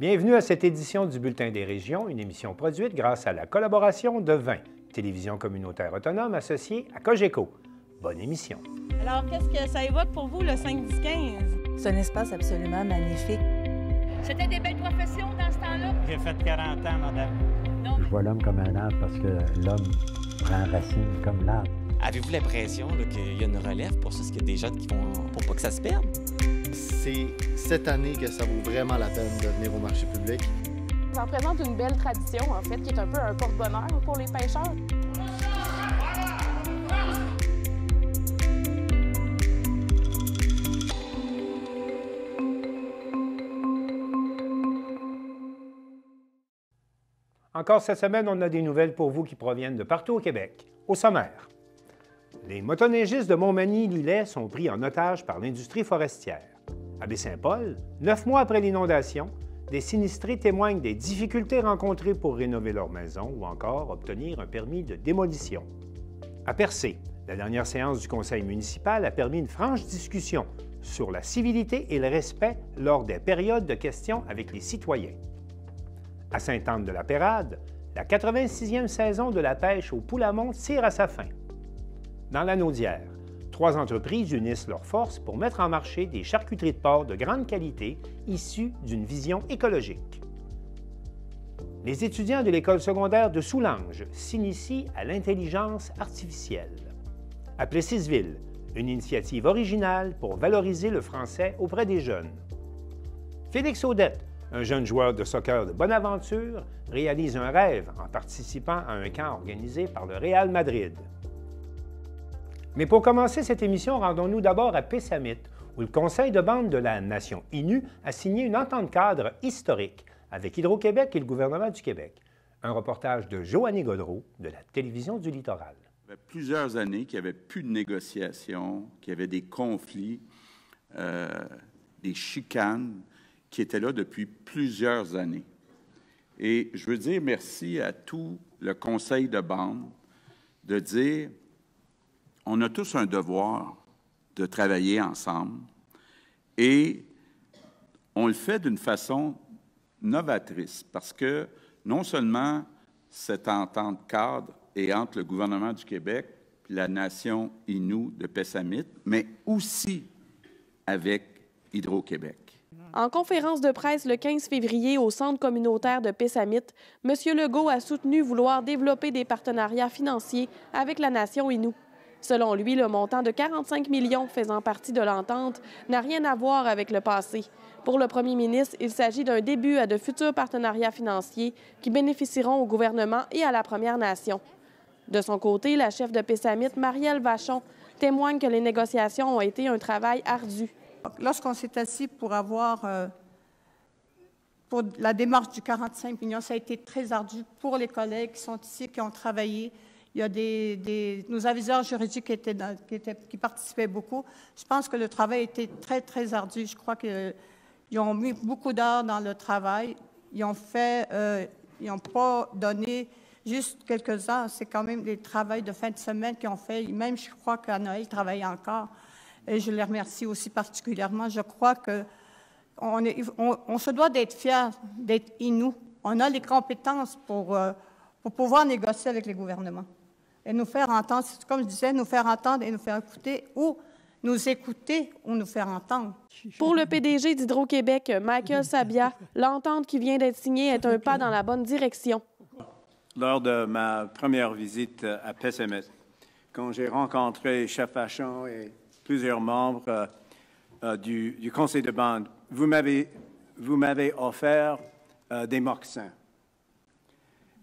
Bienvenue à cette édition du Bulletin des régions, une émission produite grâce à la collaboration de 20, télévision communautaire autonome associée à Cogeco. Bonne émission. Alors, qu'est-ce que ça évoque pour vous, le 5-10-15? C'est un espace absolument magnifique. C'était des belles professions dans ce temps-là? J'ai fait 40 ans, madame. Non, mais... Je vois l'homme comme un arbre parce que l'homme prend racine comme l'arbre. Avez-vous l'impression qu'il y a une relève pour ça? Est-ce qu'il y a des jeunes qui vont pour pas que ça se perde? C'est cette année que ça vaut vraiment la peine de venir au marché public. Ça représente une belle tradition, en fait, qui est un peu un porte-bonheur pour les pêcheurs. Encore cette semaine, on a des nouvelles pour vous qui proviennent de partout au Québec. Au sommaire, les motoneigistes de Montmagny-Lillet sont pris en otage par l'industrie forestière. À Baie-Saint-Paul, 9 mois après l'inondation, des sinistrés témoignent des difficultés rencontrées pour rénover leur maison ou encore obtenir un permis de démolition. À Percé, la dernière séance du conseil municipal a permis une franche discussion sur la civilité et le respect lors des périodes de questions avec les citoyens. À Sainte-Anne-de-la-Pérade, la 86e saison de la pêche au Poulamont tire à sa fin. Dans la Naudière, 3 entreprises unissent leurs forces pour mettre en marché des charcuteries de porc de grande qualité issues d'une vision écologique. Les étudiants de l'école secondaire de Soulanges s'initient à l'intelligence artificielle. À Plessisville, une initiative originale pour valoriser le français auprès des jeunes. Félix Audette, un jeune joueur de soccer de Bonaventure, réalise un rêve en participant à un camp organisé par le Real Madrid. Mais pour commencer cette émission, rendons-nous d'abord à Pessamit, où le conseil de bande de la nation Innu a signé une entente cadre historique avec Hydro-Québec et le gouvernement du Québec. Un reportage de Joanny Godreau de la Télévision du Littoral. Ça fait plusieurs années qu'il n'y avait plus de négociations, qu'il y avait des conflits, des chicanes qui étaient là depuis plusieurs années. Et je veux dire merci à tout le conseil de bande de dire on a tous un devoir de travailler ensemble et on le fait d'une façon novatrice parce que non seulement cette entente cadre est entre le gouvernement du Québec et la nation Innu de Pessamit, mais aussi avec Hydro-Québec. En conférence de presse le 15 février au Centre communautaire de Pessamit, M. Legault a soutenu vouloir développer des partenariats financiers avec la nation Innu. Selon lui, le montant de 45 millions faisant partie de l'entente n'a rien à voir avec le passé. Pour le premier ministre, il s'agit d'un début à de futurs partenariats financiers qui bénéficieront au gouvernement et à la Première Nation. De son côté, la chef de Pessamit, Marielle Vachon, témoigne que les négociations ont été un travail ardu. Lorsqu'on s'est assis pour la démarche du 45 millions, ça a été très ardu pour les collègues qui sont ici, qui ont travaillé. Il y a nos aviseurs juridiques qui participaient beaucoup. Je pense que le travail a été très, très ardu. Je crois qu'ils ont mis beaucoup d'heures dans le travail. Ils n'ont pas donné juste quelques heures. C'est quand même des travaux de fin de semaine qu'ils ont fait. Même, je crois qu'à Noël, ils travaillent encore. Et je les remercie aussi particulièrement. Je crois qu'on se doit d'être fiers d'être Innu. On a les compétences pour pouvoir négocier avec les gouvernements et nous faire entendre, comme je disais, nous faire entendre et nous faire écouter ou nous écouter ou nous faire entendre. Pour le PDG d'Hydro-Québec, Michael Sabia, l'entente qui vient d'être signée est un pas dans la bonne direction. Lors de ma première visite à Pessamit, quand j'ai rencontré Chef Vachon et plusieurs membres du conseil de bande, vous m'avez offert des mocassins.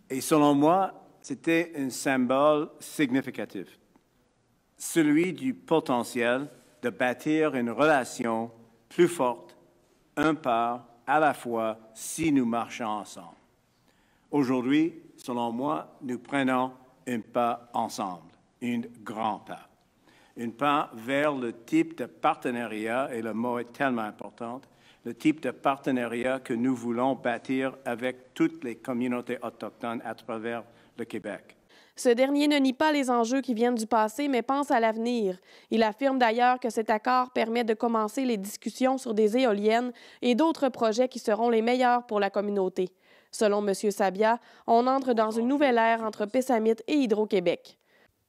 Et selon moi, c'était un symbole significatif, celui du potentiel de bâtir une relation plus forte, un pas à la fois, si nous marchons ensemble. Aujourd'hui, selon moi, nous prenons un pas ensemble, un grand pas. Un pas vers le type de partenariat, et le mot est tellement important, le type de partenariat que nous voulons bâtir avec toutes les communautés autochtones à travers le Québec. Ce dernier ne nie pas les enjeux qui viennent du passé, mais pense à l'avenir. Il affirme d'ailleurs que cet accord permet de commencer les discussions sur des éoliennes et d'autres projets qui seront les meilleurs pour la communauté. Selon M. Sabia, on entre dans une nouvelle ère entre Pessamit et Hydro-Québec.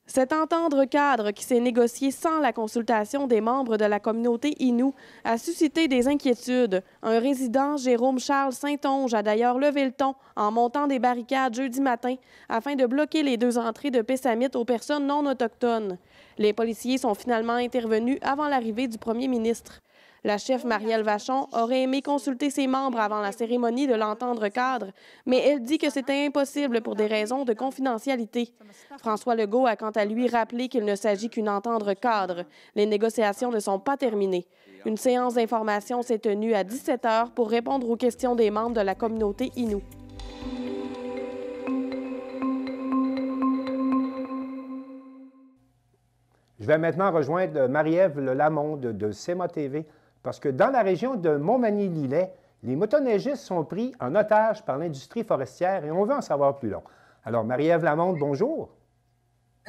Cet entente-cadre qui s'est négocié sans la consultation des membres de la communauté Innu a suscité des inquiétudes. Un résident, Jérôme Charles Saint-Onge, a d'ailleurs levé le ton en montant des barricades jeudi matin afin de bloquer les 2 entrées de Pessamit aux personnes non autochtones. Les policiers sont finalement intervenus avant l'arrivée du premier ministre. La chef Marielle Vachon aurait aimé consulter ses membres avant la cérémonie de l'entente-cadre, mais elle dit que c'était impossible pour des raisons de confidentialité. François Legault a quant à lui rappelé qu'il ne s'agit qu'une entente-cadre. Les négociations ne sont pas terminées. Une séance d'information s'est tenue à 17 h pour répondre aux questions des membres de la communauté Innu. Je vais maintenant rejoindre Marie-Ève Lamonde de CEMA TV. Parce que dans la région de Montmagny-Lillet, les motoneigistes sont pris en otage par l'industrie forestière et on veut en savoir plus long. Alors, Marie-Ève Lamonde, bonjour.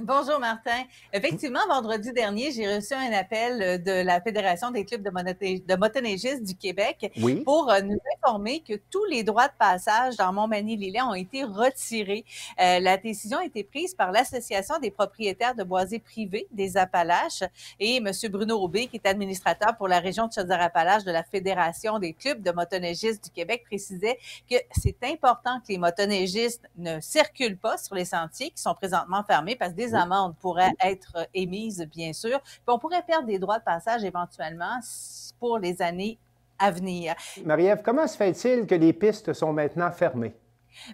Bonjour Martin. Effectivement, vendredi dernier, j'ai reçu un appel de la Fédération des clubs de motoneigistes du Québec pour nous informer que tous les droits de passage dans Montmagny-Lillet ont été retirés. La décision a été prise par l'Association des propriétaires de boisés privés des Appalaches et M. Bruno Aubé, qui est administrateur pour la région de Chaudière-Appalaches de la Fédération des clubs de motoneigistes du Québec, précisait que c'est important que les motoneigistes ne circulent pas sur les sentiers qui sont présentement fermés parce que des amendes pourraient être émises, bien sûr. Puis on pourrait perdre des droits de passage éventuellement pour les années à venir. Marie-Ève, comment se fait-il que les pistes sont maintenant fermées?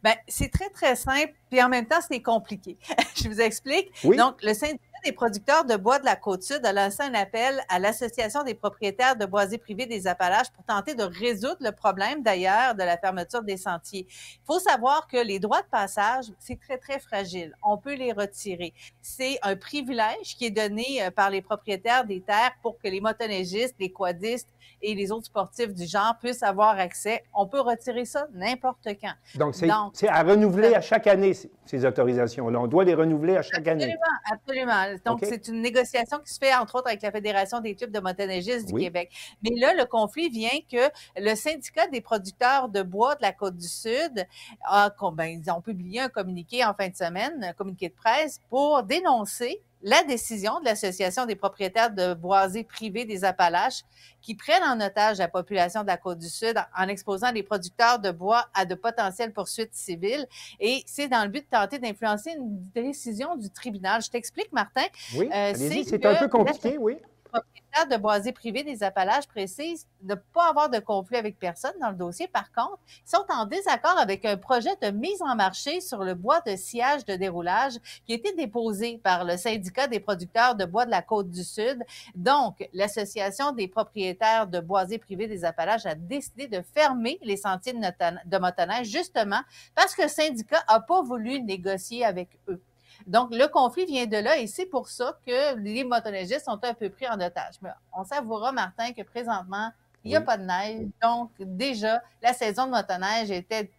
Bien, c'est très, très simple, puis en même temps, c'est compliqué. Je vous explique. Oui. Donc, le syndicat des producteurs de bois de la Côte-Sud a lancé un appel à l'Association des propriétaires de boisés privés des Appalaches pour tenter de résoudre le problème, d'ailleurs, de la fermeture des sentiers. Il faut savoir que les droits de passage, c'est très, très fragile. On peut les retirer. C'est un privilège qui est donné par les propriétaires des terres pour que les motoneigistes, les quadistes et les autres sportifs du genre puissent avoir accès. On peut retirer ça n'importe quand. Donc, c'est à renouveler à chaque année, ces autorisations-là. On doit les renouveler à chaque année. Absolument. Donc, c'est une négociation qui se fait, entre autres, avec la Fédération des clubs de motoneigistes du Québec. Mais là, le conflit vient que le syndicat des producteurs de bois de la Côte-du-Sud ils ont publié un communiqué en fin de semaine, un communiqué de presse, pour dénoncer la décision de l'Association des propriétaires de boisés privés des Appalaches qui prennent en otage la population de la Côte-du-Sud en exposant les producteurs de bois à de potentielles poursuites civiles. Et c'est dans le but de tenter d'influencer une décision du tribunal. Je t'explique, Martin. Oui, c'est un peu compliqué, oui. Les propriétaires de boisés privés des Appalaches précisent de ne pas avoir de conflit avec personne dans le dossier. Par contre, ils sont en désaccord avec un projet de mise en marché sur le bois de sciage de déroulage qui a été déposé par le syndicat des producteurs de bois de la Côte-du-Sud. Donc, l'Association des propriétaires de boisés privés des Appalaches a décidé de fermer les sentiers de motoneige justement parce que le syndicat n'a pas voulu négocier avec eux. Donc, le conflit vient de là et c'est pour ça que les motoneigistes sont un peu pris en otage. Mais on s'avouera, Martin, que présentement, il n'y a pas de neige. Donc, déjà, la saison de motoneige était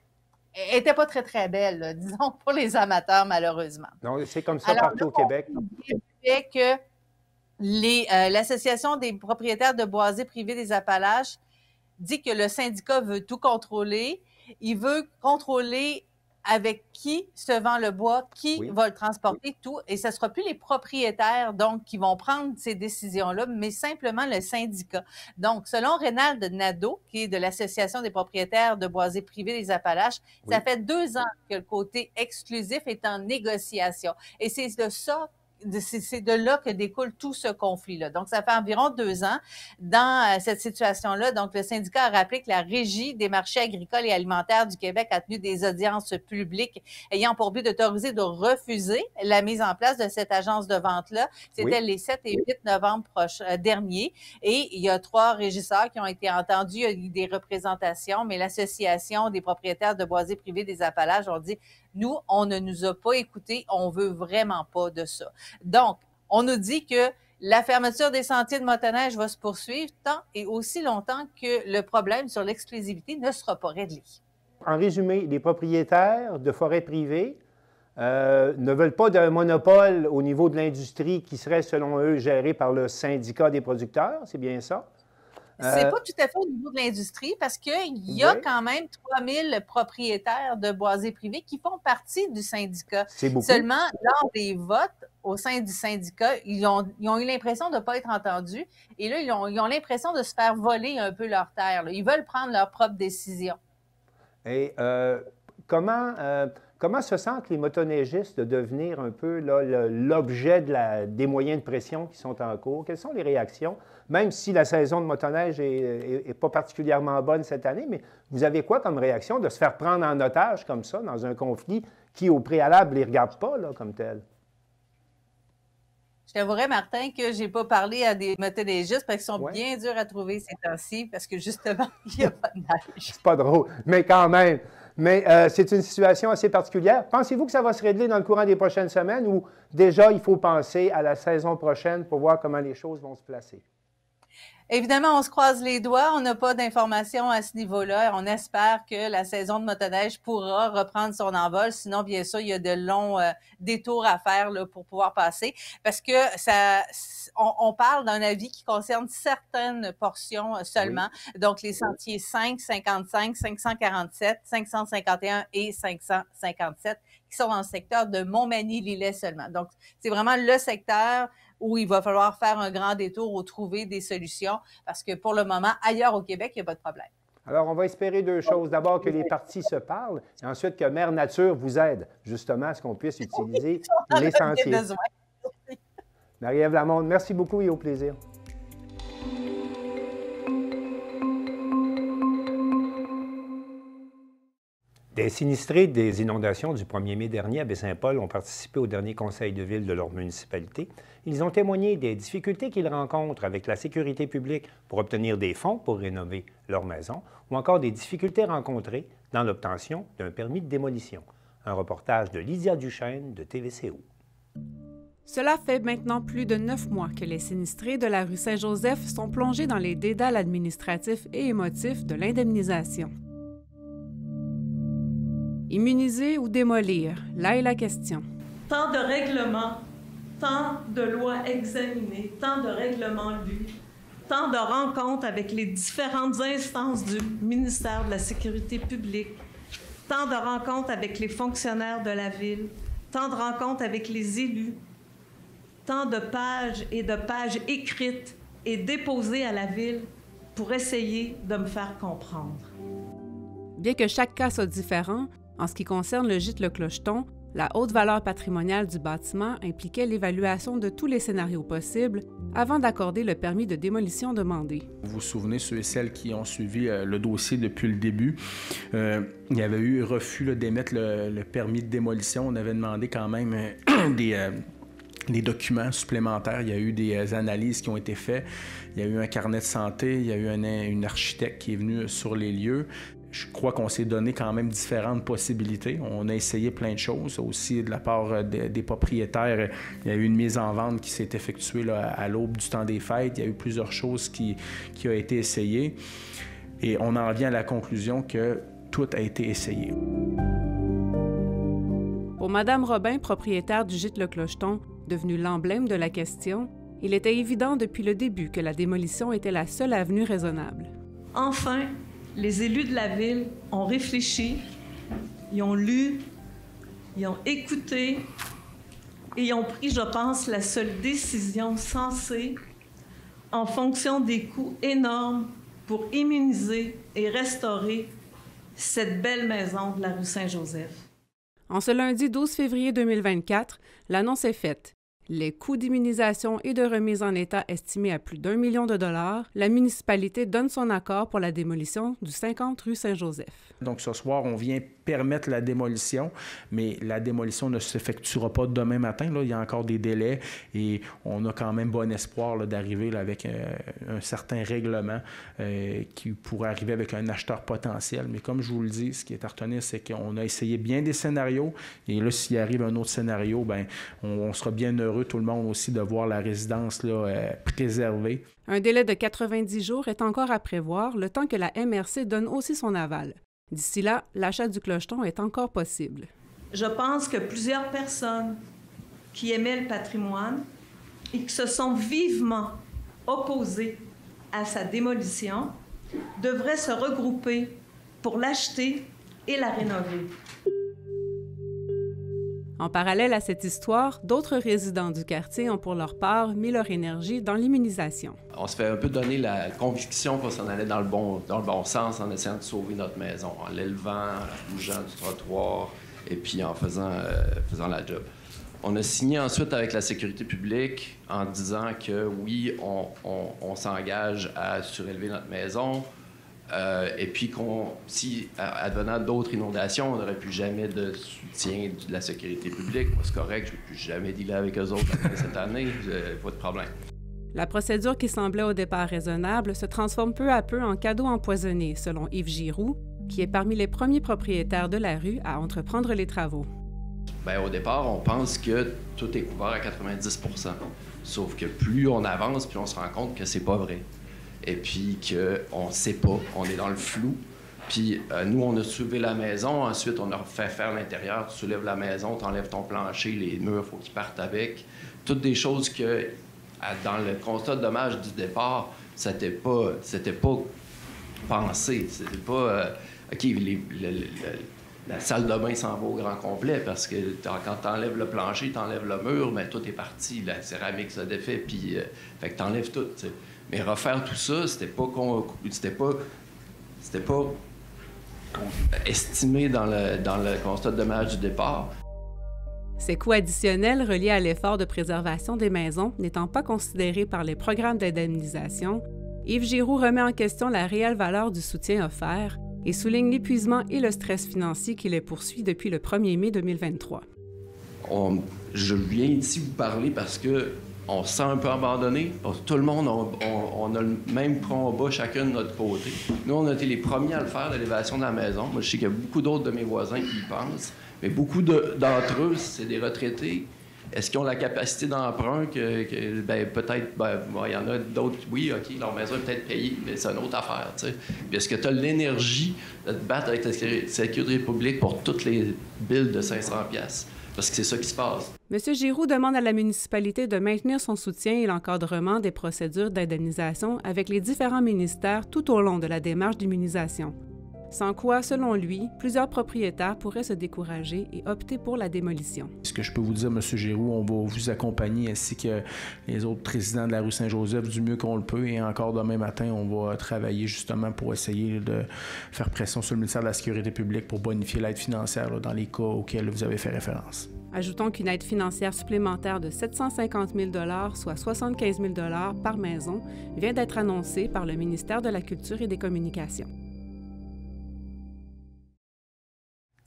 pas très, très belle, là, disons, pour les amateurs, malheureusement. Non, c'est comme ça partout au Québec. Fait que l'Association des propriétaires de boisés privés des Appalaches dit que le syndicat veut tout contrôler. Il veut contrôler avec qui se vend le bois, qui va le transporter, tout. Et ce ne sera plus les propriétaires, donc, qui vont prendre ces décisions-là, mais simplement le syndicat. Donc, selon Rénald Nadeau, qui est de l'Association des propriétaires de boisés privés des Appalaches, ça fait 2 ans que le côté exclusif est en négociation. Et c'est de là que découle tout ce conflit-là. Donc, ça fait environ 2 ans dans cette situation-là. Donc, le syndicat a rappelé que la Régie des marchés agricoles et alimentaires du Québec a tenu des audiences publiques ayant pour but d'autoriser de refuser la mise en place de cette agence de vente-là. C'était les 7 et 8 novembre dernier. Et il y a 3 régisseurs qui ont été entendus. Il y a eu des représentations, mais l'Association des propriétaires de boisés privés des Appalaches ont dit « Nous, on ne nous a pas écoutés. On veut vraiment pas de ça. » Donc, on nous dit que la fermeture des sentiers de motoneige va se poursuivre tant et aussi longtemps que le problème sur l'exclusivité ne sera pas réglé. En résumé, les propriétaires de forêts privées ne veulent pas d'un monopole au niveau de l'industrie qui serait, selon eux, géré par le syndicat des producteurs. C'est bien ça? C'est pas tout à fait au niveau de l'industrie parce qu'il y a quand même 3000 propriétaires de boisés privés qui font partie du syndicat. C'est beaucoup. Seulement, lors des votes au sein du syndicat, ils ont eu l'impression de ne pas être entendus et là, ils ont l'impression de se faire voler un peu leurs terres. Là. Ils veulent prendre leurs propres décisions. Et comment se sentent les motoneigistes de devenir un peu l'objet des moyens de pression qui sont en cours? Quelles sont les réactions? Même si la saison de motoneige n'est pas particulièrement bonne cette année, mais vous avez quoi comme réaction de se faire prendre en otage comme ça dans un conflit qui, au préalable, ne les regarde pas là, comme tel? Je t'avouerais, Martin, que je n'ai pas parlé à des motoneigistes parce qu'ils sont bien durs à trouver ces temps-ci parce que, justement, il n'y a pas de neige. C'est pas drôle, mais quand même. Mais c'est une situation assez particulière. Pensez-vous que ça va se régler dans le courant des prochaines semaines ou déjà il faut penser à la saison prochaine pour voir comment les choses vont se placer? Évidemment, on se croise les doigts. On n'a pas d'informations à ce niveau-là. On espère que la saison de motoneige pourra reprendre son envol. Sinon, bien sûr, il y a de longs détours à faire là, pour pouvoir passer. Parce que on parle d'un avis qui concerne certaines portions seulement. Oui. Donc, les sentiers 5, 55, 547, 551 et 557 qui sont dans le secteur de Montmagny-Lillet seulement. Donc, c'est vraiment le secteur où il va falloir faire un grand détour ou trouver des solutions parce que pour le moment, ailleurs au Québec, il n'y a pas de problème. Alors, on va espérer deux choses. D'abord, que les partis se parlent et ensuite que Mère Nature vous aide justement à ce qu'on puisse utiliser les sentiers. Marie-Ève Lamonde, merci beaucoup et au plaisir. Des sinistrés des inondations du 1er mai dernier à Baie-Saint-Paul ont participé au dernier conseil de ville de leur municipalité. Ils ont témoigné des difficultés qu'ils rencontrent avec la sécurité publique pour obtenir des fonds pour rénover leur maison ou encore des difficultés rencontrées dans l'obtention d'un permis de démolition. Un reportage de Lydia Duchesne de TVCO. Cela fait maintenant plus de 9 mois que les sinistrés de la rue Saint-Joseph sont plongés dans les dédales administratifs et émotifs de l'indemnisation. Immuniser ou démolir, là est la question. Tant de règlements, tant de lois examinées, tant de règlements lus, tant de rencontres avec les différentes instances du ministère de la Sécurité publique, tant de rencontres avec les fonctionnaires de la ville, tant de rencontres avec les élus, tant de pages écrites et déposées à la ville pour essayer de me faire comprendre. Bien que chaque cas soit différent, en ce qui concerne le gîte Le Clocheton, la haute valeur patrimoniale du bâtiment impliquait l'évaluation de tous les scénarios possibles avant d'accorder le permis de démolition demandé. Vous vous souvenez, ceux et celles qui ont suivi le dossier depuis le début, il y avait eu refus d'émettre le permis de démolition. On avait demandé quand même des documents supplémentaires. Il y a eu des analyses qui ont été faites. Il y a eu un carnet de santé. Il y a eu une architecte qui est venue sur les lieux. Je crois qu'on s'est donné quand même différentes possibilités. On a essayé plein de choses. Aussi, de la part des propriétaires, il y a eu une mise en vente qui s'est effectuée là, à l'aube du temps des fêtes. Il y a eu plusieurs choses qui ont été essayées. Et on en vient à la conclusion que tout a été essayé. Pour Mme Robin, propriétaire du gîte Le Clocheton, devenu l'emblème de la question, il était évident depuis le début que la démolition était la seule avenue raisonnable. Enfin, les élus de la ville ont réfléchi, ils ont lu, ils ont écouté et ils ont pris, je pense, la seule décision sensée en fonction des coûts énormes pour immuniser et restaurer cette belle maison de la rue Saint-Joseph. En ce lundi 12 février 2024, l'annonce est faite. Les coûts d'immunisation et de remise en état estimés à plus d'1 million de dollars, la municipalité donne son accord pour la démolition du 50 rue Saint-Joseph. Donc ce soir, on vient permettre la démolition, mais la démolition ne s'effectuera pas demain matin. Là. Il y a encore des délais et on a quand même bon espoir là, d'arriver là, avec un certain règlement qui pourrait arriver avec un acheteur potentiel. Mais comme je vous le dis, ce qui est à retenir, c'est qu'on a essayé bien des scénarios et là, s'il arrive un autre scénario, bien, on sera bien heureux, tout le monde aussi, de voir la résidence là, préservée. Un délai de 90 jours est encore à prévoir, le temps que la MRC donne aussi son aval. D'ici là, l'achat du clocheton est encore possible. je pense que plusieurs personnes qui aimaient le patrimoine et qui se sont vivement opposées à sa démolition devraient se regrouper pour l'acheter et la rénover. En parallèle à cette histoire, d'autres résidents du quartier ont pour leur part mis leur énergie dans l'immunisation. On se fait un peu donner la conviction qu'on s'en allait dans le bon sens en essayant de sauver notre maison, en l'élevant, en bougeant du trottoir et puis en faisant la job. On a signé ensuite avec la sécurité publique en disant que oui, on s'engage à surélever notre maison, et puis si advenant d'autres inondations, on n'aurait plus jamais de soutien de la sécurité publique. Moi, c'est correct, je ne vais plus jamais dealer avec eux autres cette année, pas de problème. La procédure qui semblait au départ raisonnable se transforme peu à peu en cadeau empoisonné, selon Yves Giroux, qui est parmi les premiers propriétaires de la rue à entreprendre les travaux. Bien, au départ, on pense que tout est couvert à 90 %. Sauf que plus on avance, plus on se rend compte que c'est pas vrai. Et puis qu'on ne sait pas, on est dans le flou. Puis nous, on a soulevé la maison, ensuite on a fait faire l'intérieur, tu soulèves la maison, tu enlèves ton plancher, les murs, il faut qu'ils partent avec. Toutes des choses que, dans le constat de dommages du départ, c'était pas pensé. C'était pas, OK, la salle de bain s'en va au grand complet parce que quand tu enlèves le plancher, tu enlèves le mur, mais tout est parti, la céramique se défait, puis fait que tu enlèves tout. T'sais. Mais refaire tout ça, c'était pas estimé dans le constat de dommages du départ. Ces coûts additionnels reliés à l'effort de préservation des maisons n'étant pas considérés par les programmes d'indemnisation, Yves Giroux remet en question la réelle valeur du soutien offert et souligne l'épuisement et le stress financier qui les poursuit depuis le 1er mai 2023. Je viens ici vous parler parce que on se sent un peu abandonné. Tout le monde, on a le même combat chacun de notre côté. Nous, on a été les premiers à le faire, l'élévation de la maison. Moi, je sais qu'il y a beaucoup d'autres de mes voisins qui y pensent, mais beaucoup d'entre eux, c'est des retraités. Est-ce qu'ils ont la capacité d'emprunt peut-être, il y en a d'autres, oui, OK, leur maison est peut-être payée, mais c'est une autre affaire, tu sais. Puis est-ce que tu as l'énergie de te battre avec la sécurité publique pour toutes les billes de 500$? Parce que c'est ça qui se passe. M. Giroux demande à la municipalité de maintenir son soutien et l'encadrement des procédures d'indemnisation avec les différents ministères tout au long de la démarche d'immunisation. Sans quoi, selon lui, plusieurs propriétaires pourraient se décourager et opter pour la démolition. Ce que je peux vous dire, M. Giroux, on va vous accompagner ainsi que les autres présidents de la rue Saint-Joseph du mieux qu'on le peut. Et encore demain matin, on va travailler justement pour essayer de faire pression sur le ministère de la Sécurité publique pour bonifier l'aide financière dans les cas auxquels vous avez fait référence. Ajoutons qu'une aide financière supplémentaire de 750 000 $, soit 75 000 $ par maison, vient d'être annoncée par le ministère de la Culture et des Communications.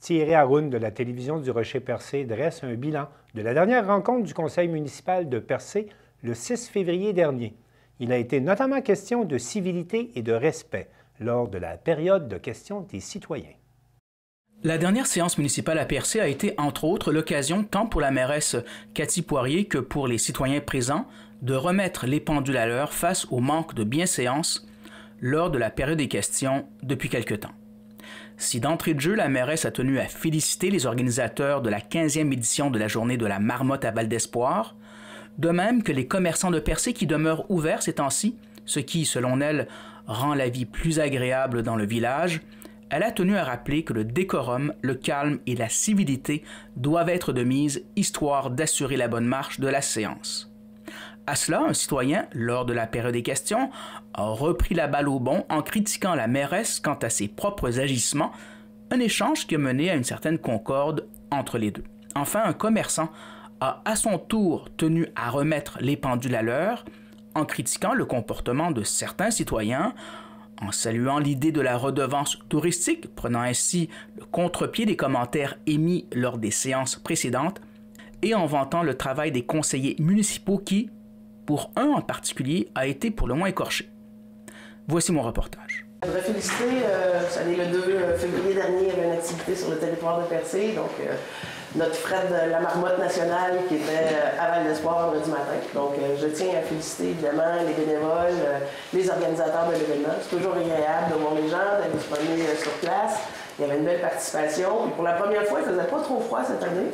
Thierry Haroun de la télévision du Rocher-Percé dresse un bilan de la dernière rencontre du conseil municipal de Percé le 6 février dernier. Il a été notamment question de civilité et de respect lors de la période de questions des citoyens. La dernière séance municipale à Percé a été, entre autres, l'occasion tant pour la mairesse Cathy Poirier que pour les citoyens présents de remettre les pendules à l'heure face au manque de bienséance lors de la période des questions depuis quelque temps. Si d'entrée de jeu, la mairesse a tenu à féliciter les organisateurs de la 15e édition de la Journée de la Marmotte à Val d'Espoir, de même que les commerçants de Percé qui demeurent ouverts ces temps-ci, ce qui, selon elle, rend la vie plus agréable dans le village, elle a tenu à rappeler que le décorum, le calme et la civilité doivent être de mise, histoire d'assurer la bonne marche de la séance. À cela, un citoyen, lors de la période des questions, a repris la balle au bond en critiquant la mairesse quant à ses propres agissements, un échange qui a mené à une certaine concorde entre les deux. Enfin, un commerçant a à son tour tenu à remettre les pendules à l'heure en critiquant le comportement de certains citoyens, en saluant l'idée de la redevance touristique, prenant ainsi le contre-pied des commentaires émis lors des séances précédentes, et en vantant le travail des conseillers municipaux qui, pour un en particulier, a été pour le moins écorché. Voici mon reportage. Je voudrais féliciter, le 2 février dernier, il y avait une activité sur le territoire de Percé, donc notre Fred de la Marmotte nationale qui était à Val d'Espoir vendredi matin. Donc, je tiens à féliciter évidemment les bénévoles, les organisateurs de l'événement. C'est toujours agréable de voir les gens, d'aller se promener sur place. Il y avait une belle participation. Et pour la première fois, il ne faisait pas trop froid cette année.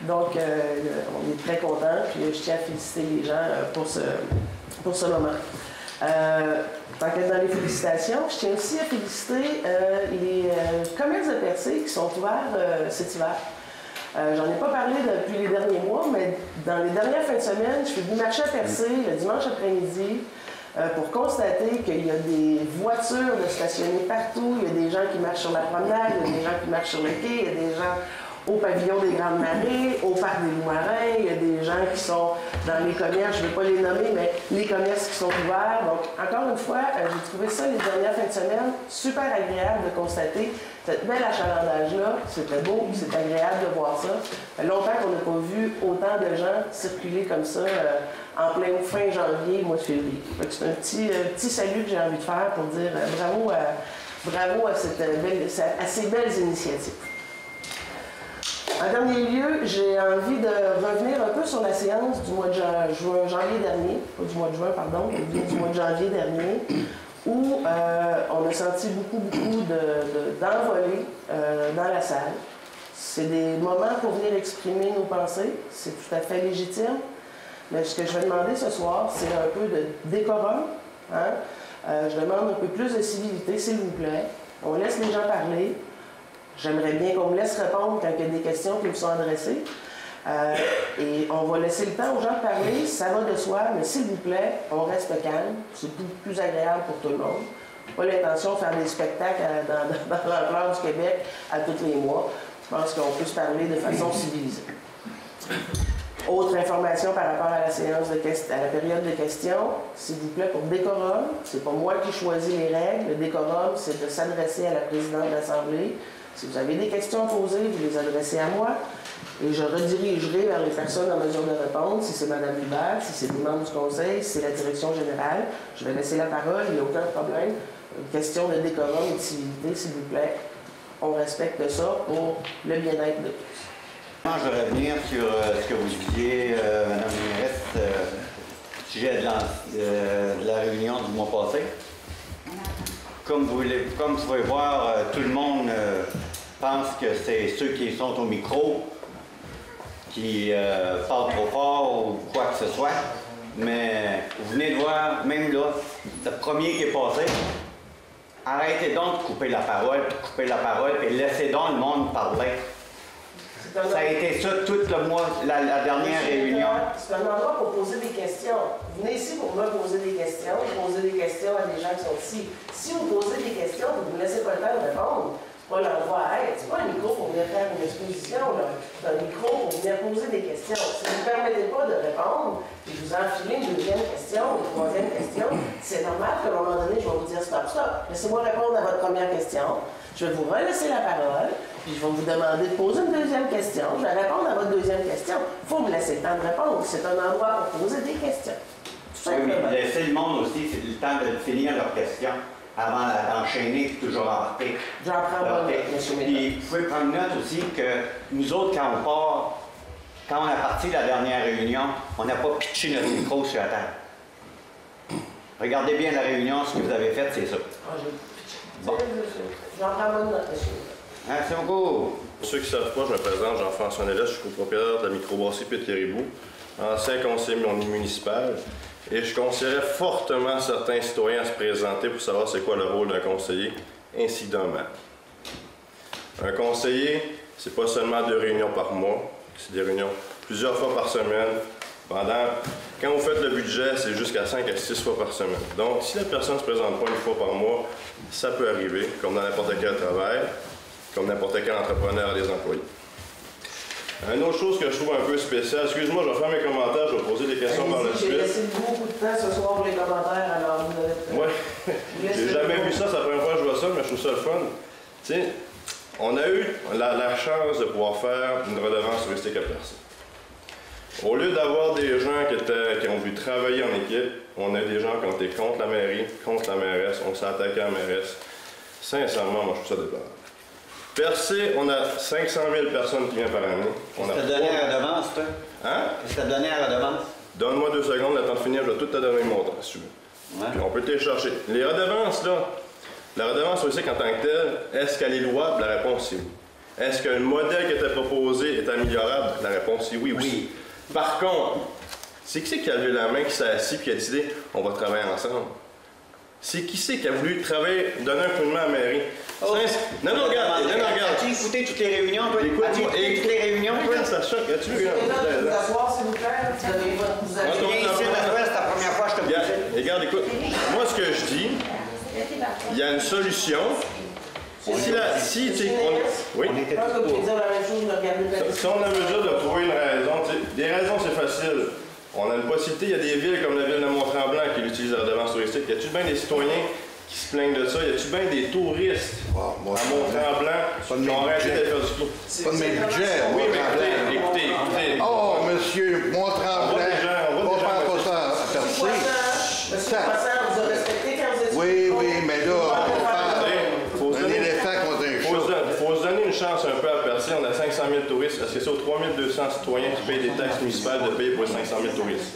Donc, on est très contents. Puis, je tiens à féliciter les gens pour ce moment. Tant qu'être dans les félicitations, je tiens aussi à féliciter les commerces de Percé qui sont ouverts cet hiver. J'en ai pas parlé depuis les derniers mois, mais dans les dernières fins de semaine, je suis venue marcher à Percé le dimanche après-midi pour constater qu'il y a des voitures de stationnées partout, il y a des gens qui marchent sur la promenade, il y a des gens qui marchent sur le quai, il y a des gens au pavillon des Grandes Marées, au parc des Loups-Marins, il y a des gens qui sont dans les commerces, je ne vais pas les nommer, mais les commerces qui sont ouverts. Donc, encore une fois, j'ai trouvé ça les dernières fins de semaine super agréable de constater cette belle achalandage-là. C'était beau, c'était agréable de voir ça. Ça fait longtemps qu'on n'a pas vu autant de gens circuler comme ça en plein fin janvier, mois de février. C'est un petit salut que j'ai envie de faire pour dire bravo à ces belles initiatives. En dernier lieu, j'ai envie de revenir un peu sur la séance du mois de janvier dernier, pas du mois de juin, pardon, du mois de janvier dernier, où on a senti beaucoup d'envolées dans la salle. C'est des moments pour venir exprimer nos pensées, c'est tout à fait légitime, mais ce que je vais demander ce soir, c'est un peu de décorum. Hein? Je demande un peu plus de civilité, s'il vous plaît. On laisse les gens parler. J'aimerais bien qu'on me laisse répondre quand il y a des questions qui me sont adressées. Et on va laisser le temps aux gens de parler, ça va de soi, mais s'il vous plaît, on reste calme. C'est plus agréable pour tout le monde. Pas l'intention de faire des spectacles dans l'ampleur du Québec à tous les mois. Je pense qu'on peut se parler de façon civilisée. Autre information par rapport à la séance à la période de questions, s'il vous plaît, pour décorum, c'est pas moi qui choisis les règles. Le décorum, c'est de s'adresser à la présidente de l'Assemblée. Si vous avez des questions à poser, vous les adressez à moi et je redirigerai vers les personnes en mesure de répondre, si c'est Mme Hubert, si c'est des membres du Conseil, si c'est la direction générale. Je vais laisser la parole, il n'y a aucun problème. Une question de décorum et de civilité, s'il vous plaît. On respecte ça pour le bien-être de tous. Je vais revenir sur ce que vous disiez, Mme la mairesse, au sujet de la réunion du mois passé. Comme vous pouvez voir, tout le monde pense que c'est ceux qui sont au micro qui parlent trop fort ou quoi que ce soit. Mais vous venez de voir, même là, le premier qui est passé, arrêtez donc de couper la parole et laissez donc le monde parler. Ça a été ça tout le mois, la dernière réunion. C'est un endroit pour poser des questions. Vous venez ici pour me poser des questions, poser des questions à des gens qui sont ici. Si vous posez des questions, vous ne me laissez pas le temps de répondre. C'est pas l'endroit à être. C'est pas un micro pour venir faire une exposition. C'est un micro pour venir poser des questions. Si vous ne permettez pas de répondre, et vous enfilez une deuxième question, une troisième question, c'est normal qu'à un moment donné, je vais vous dire stop, stop. Laissez-moi répondre à votre première question. Je vais vous relaisser la parole. Puis je vais vous demander de poser une deuxième question. Je vais répondre à votre deuxième question. Il faut me laisser le temps de répondre. C'est un endroit pour poser des questions. Oui, mais laisser le monde aussi, c'est le temps de finir leurs questions avant d'enchaîner et toujours embarquer. J'en prends bonne note, M. Méthode. Puis vous pouvez prendre note aussi que nous autres, quand on a parti de la dernière réunion, on n'a pas pitché notre micro sur la table. Regardez bien la réunion, ce que vous avez fait, c'est ça. Bon. J'en prends bonne note, M. Merci beaucoup. Pour ceux qui ne savent pas, je me présente Jean-François Nellet, je suis copropriétaire de la microbrasserie Pied-Caribou, ancien conseiller municipal, et je conseillerais fortement certains citoyens à se présenter pour savoir c'est quoi le rôle d'un conseiller, ainsi d'un maire. Un conseiller, c'est pas seulement 2 réunions par mois, c'est des réunions plusieurs fois par semaine. Quand vous faites le budget, c'est jusqu'à 5 à 6 fois par semaine. Donc, si la personne ne se présente pas une fois par mois, ça peut arriver, comme dans n'importe quel travail, comme n'importe quel entrepreneur a des employés. Une autre chose que je trouve un peu spéciale, excuse-moi, je vais faire mes commentaires, je vais poser des questions par la suite. J'ai laissé beaucoup de temps ce soir pour les commentaires, alors vous avez... Oui, j'ai jamais vu ça, c'est la première fois que je vois ça, mais je trouve ça le fun. Tu sais, on a eu la chance de pouvoir faire une redevance touristique à Percé. Au lieu d'avoir des gens qui ont voulu travailler en équipe, on a des gens qui ont été contre la mairie, contre la mairesse, on s'est attaqué à la mairesse. Sincèrement, moi, je trouve ça déplorable. Percé, on a 500 000 personnes qui viennent par année. Qu'est-ce que tu as donné à la redevance, toi? Hein? Qu'est-ce que tu as donné à la redevance? Donne-moi 2 secondes, le temps de finir, je vais tout te donner le montant, si tu veux. Ouais. Puis on peut te les chercher. Les redevances, là, la redevance aussi en tant que telle, est-ce qu'elle est louable? La réponse est oui. Est-ce que le modèle qui était proposé est améliorable? La réponse est oui aussi. Par contre, c'est qui a levé la main, qui s'est assis et qui a décidé on va travailler ensemble? C'est qui a voulu travailler, donner un coup de main à la mairie? Oh. Non, regarde. As-tu écouté toutes les réunions, toi? As-tu écouté toutes les réunions, toi? Ça choque. As-tu vu? Vous asseoir, s'il vous plaît. Vous avez Viens ici, c'est la première fois que je te pose. Regarde, écoute, moi ce que je dis, il y a une solution. Oui, on était tous dire la même chose, si on a besoin de trouver une raison, des raisons c'est facile. On a une possibilité, il y a des villes comme la ville de Mont-Tremblant qui utilisent la redevance touristique. Y a-tu bien des citoyens qui se plaignent de ça? Y a-tu bien des touristes à Mont-Tremblant qui ont arrêté de faire du ski? C'est pas de mes budgets. Oui, mais écoutez. Oh, monsieur Mont-Tremblant, on va faire pas ça à Percé. Monsieur Poisson, vous avez respecté quand vous étiez... Oui, mais là, on parle d'un éléphant contre un chat. Il faut se donner une chance un peu à Percé. On a 500 000 touristes. Est-ce que c'est aux 3 200 citoyens qui payent des taxes municipales de payer pour les 500 000 touristes?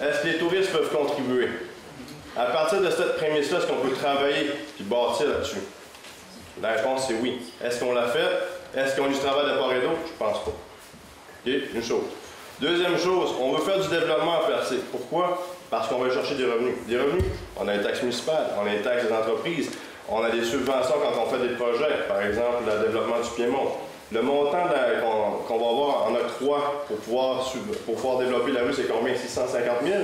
Est-ce que les touristes peuvent contribuer? À partir de cette prémisse-là, est-ce qu'on peut travailler et bâtir là-dessus? La réponse est oui. Est-ce qu'on l'a fait? Est-ce qu'on a du travail de part et d'autre? Je pense pas. OK? Une chose. Deuxième chose, on veut faire du développement à Percé. Pourquoi? Parce qu'on veut chercher des revenus. Des revenus, on a les taxes municipales, on a les taxes des entreprises, on a des subventions quand on fait des projets, par exemple le développement du Piémont. Le montant qu'on va avoir en octroi pour pouvoir développer la rue, c'est combien? 650 000,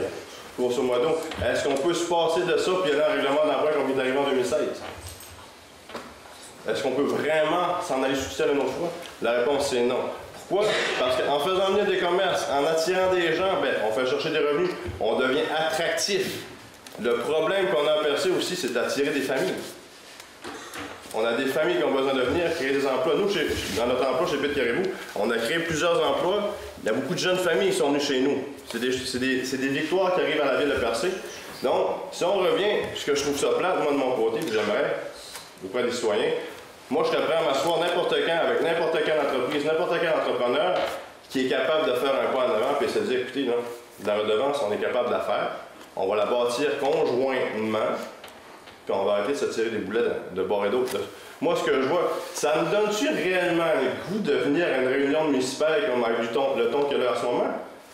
grosso modo. Est-ce qu'on peut se passer de ça puis aller en règlement d'emprunt qu'on vient d'arriver en 2016? Est-ce qu'on peut vraiment s'en aller sous ciel une autre fois? La réponse, c'est non. Pourquoi? Parce qu'en faisant venir des commerces, en attirant des gens, on fait chercher des revenus, on devient attractif. Le problème qu'on a Percé aussi, c'est d'attirer des familles. On a des familles qui ont besoin de venir créer des emplois. Nous, dans notre emploi chez Pete Caribou, on a créé plusieurs emplois. Il y a beaucoup de jeunes familles qui sont venues chez nous. C'est des victoires qui arrivent à la ville de Percé. Donc, si on revient, ce que je trouve ça plate, moi de mon côté, puis j'aimerais, auprès des citoyens, moi, je serais prêt à m'asseoir n'importe quand avec n'importe quelle entreprise, n'importe quel entrepreneur qui est capable de faire un pas en avant et se dire, écoutez, là, la redevance, on est capable de la faire. On va la bâtir conjointement, puis on va arrêter de se tirer des boulets de bord et d'autre. Moi, ce que je vois, ça me donne-tu réellement le goût de venir à une réunion municipale comme avec le ton qu'il y a là en ce moment?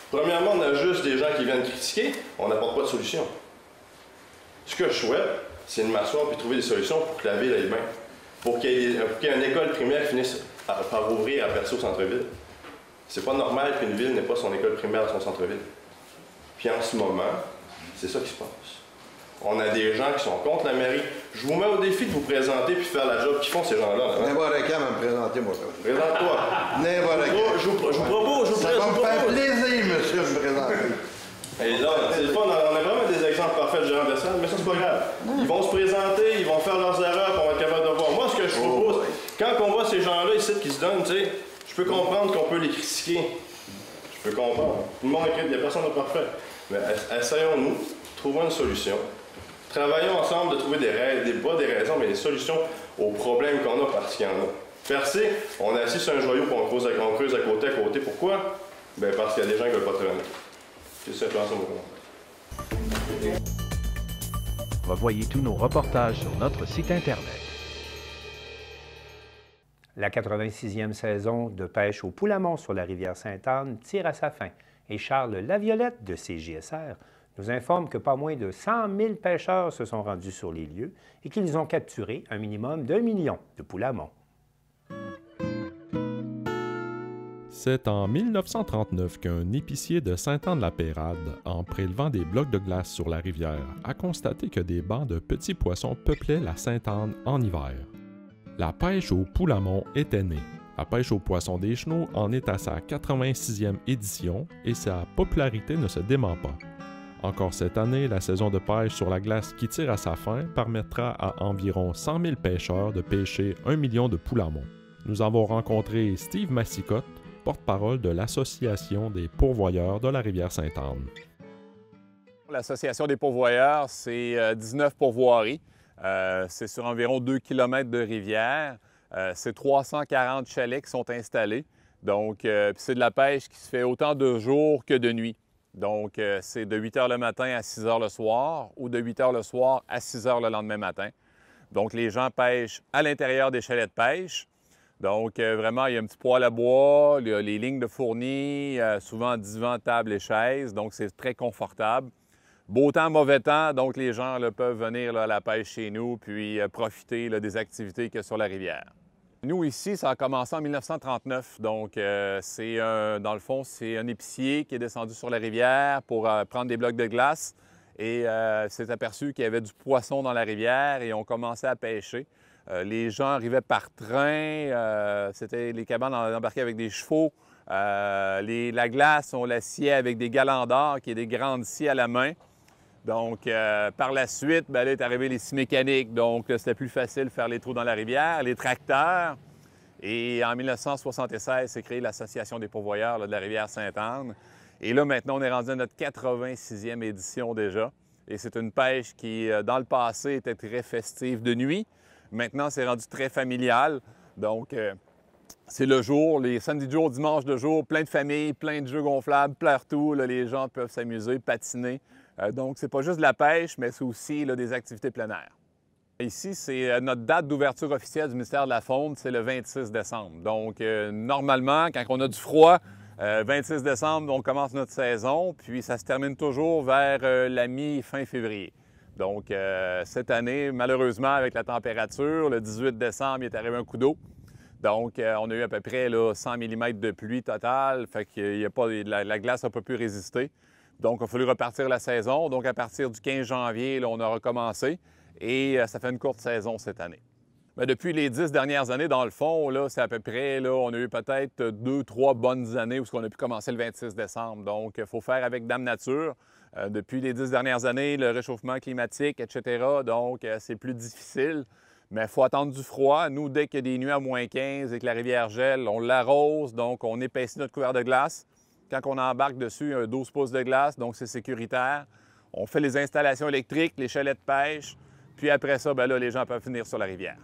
Premièrement, on a juste des gens qui viennent critiquer, on n'apporte pas de solution. Ce que je souhaite, c'est de m'asseoir et trouver des solutions pour que la ville aille bien. Pour qu'il y ait une école primaire qui finisse par ouvrir à Percé au centre-ville. C'est pas normal qu'une ville n'ait pas son école primaire dans son centre-ville. Puis en ce moment, c'est ça qui se passe. On a des gens qui sont contre la mairie. Je vous mets au défi de vous présenter puis faire la job qu'ils font ces gens-là. N'importe quand me présenter, moi. Présente-toi. N'importe quand. Je vous propose. Ça va me faire plaisir, monsieur, de me présenter. Et là, c'est le fun, on a vraiment des exemples parfaits de gérants de salle, mais ça, c'est pas grave. Ils vont se présenter, ils vont faire leurs erreurs, puis on va être capable de voir. Moi, ce que je propose, quand on voit ces gens-là ici qui se donnent, tu sais, je peux comprendre qu'on peut les critiquer. Je peux comprendre. Tout le monde est il n'y a personne de parfait. Mais essayons-nous, trouvons une solution. Travaillons ensemble de trouver des raisons, mais des solutions aux problèmes qu'on a parce qu'il y en a. Percé, on est assis sur un joyau pour on creuse à côté. Pourquoi? Bien, parce qu'il y a des gens qui ne veulent pas travailler. C'est simplement ça mon commentaire. Revoyez tous nos reportages sur notre site Internet. La 86e saison de pêche au Poulamont sur la rivière Sainte-Anne tire à sa fin et Charles Laviolette de CJSR nous informe que pas moins de 100 000 pêcheurs se sont rendus sur les lieux et qu'ils ont capturé un minimum d'1 million de poulamons. C'est en 1939 qu'un épicier de Sainte-Anne-de-la-Pérade, en prélevant des blocs de glace sur la rivière, a constaté que des bancs de petits poissons peuplaient la Sainte-Anne en hiver. La pêche au poulamont était née. La pêche aux poissons des chenaux en est à sa 86e édition et sa popularité ne se dément pas. Encore cette année, la saison de pêche sur la glace qui tire à sa fin permettra à environ 100 000 pêcheurs de pêcher 1 million de poulamons. Nous avons rencontré Steve Massicotte, porte-parole de l'Association des pourvoyeurs de la rivière Sainte-Anne. L'Association des pourvoyeurs, c'est 19 pourvoiries. C'est sur environ 2 km de rivière. C'est 340 chalets qui sont installés. Donc, c'est de la pêche qui se fait autant de jour que de nuit. Donc, c'est de 8 h le matin à 6 h le soir ou de 8 h le soir à 6 h le lendemain matin. Donc, les gens pêchent à l'intérieur des chalets de pêche. Donc, vraiment, il y a un petit poêle à bois, il y a les lignes de fournis, souvent divans, tables et chaises. Donc, c'est très confortable. Beau temps, mauvais temps, donc les gens là, peuvent venir là, à la pêche chez nous puis profiter là, des activités qu'il y a sur la rivière. Nous, ici, ça a commencé en 1939. Donc, dans le fond, c'est un épicier qui est descendu sur la rivière pour prendre des blocs de glace et s'est aperçu qu'il y avait du poisson dans la rivière et ont commencé à pêcher. Les gens arrivaient par train, c'était les cabanes embarquées avec des chevaux. La glace, on la sciait avec des galandars, qui est des grandes scies à la main. Donc, par la suite, là est arrivé les scies mécaniques. Donc, c'était plus facile de faire les trous dans la rivière, les tracteurs. Et en 1976, s'est créée l'Association des pourvoyeurs de la rivière Sainte-Anne. Et là, maintenant, on est rendu à notre 86e édition déjà. Et c'est une pêche qui, dans le passé, était très festive de nuit. Maintenant, c'est rendu très familial. Donc, c'est le jour, les samedis de jour, dimanche de jour, plein de familles, plein de jeux gonflables, partout. Là, les gens peuvent s'amuser, patiner. Donc, c'est pas juste de la pêche, mais c'est aussi là, des activités plein air. Ici, c'est notre date d'ouverture officielle du ministère de la Faune, c'est le 26 décembre. Donc, normalement, quand on a du froid, 26 décembre, on commence notre saison, puis ça se termine toujours vers la mi-fin février. Donc, cette année, malheureusement, avec la température, le 18 décembre, il est arrivé un coup d'eau. Donc, on a eu à peu près là, 100 mm de pluie totale, fait que la glace n'a pas pu résister. Donc, il a fallu repartir la saison. Donc, à partir du 15 janvier, là, on a recommencé et ça fait une courte saison cette année. Bien, depuis les 10 dernières années, dans le fond, là, c'est à peu près, là, on a eu peut-être 2-3 bonnes années où on a pu commencer le 26 décembre. Donc, il faut faire avec Dame Nature. Depuis les 10 dernières années, le réchauffement climatique, etc., donc c'est plus difficile. Mais il faut attendre du froid. Nous, dès qu'il y a des nuits à moins 15 et que la rivière gèle, on l'arrose, donc on épaissit notre couvert de glace. Quand on embarque dessus, il y a un 12 pouces de glace, donc c'est sécuritaire. On fait les installations électriques, les chalets de pêche, puis après ça, bien là, les gens peuvent venir sur la rivière.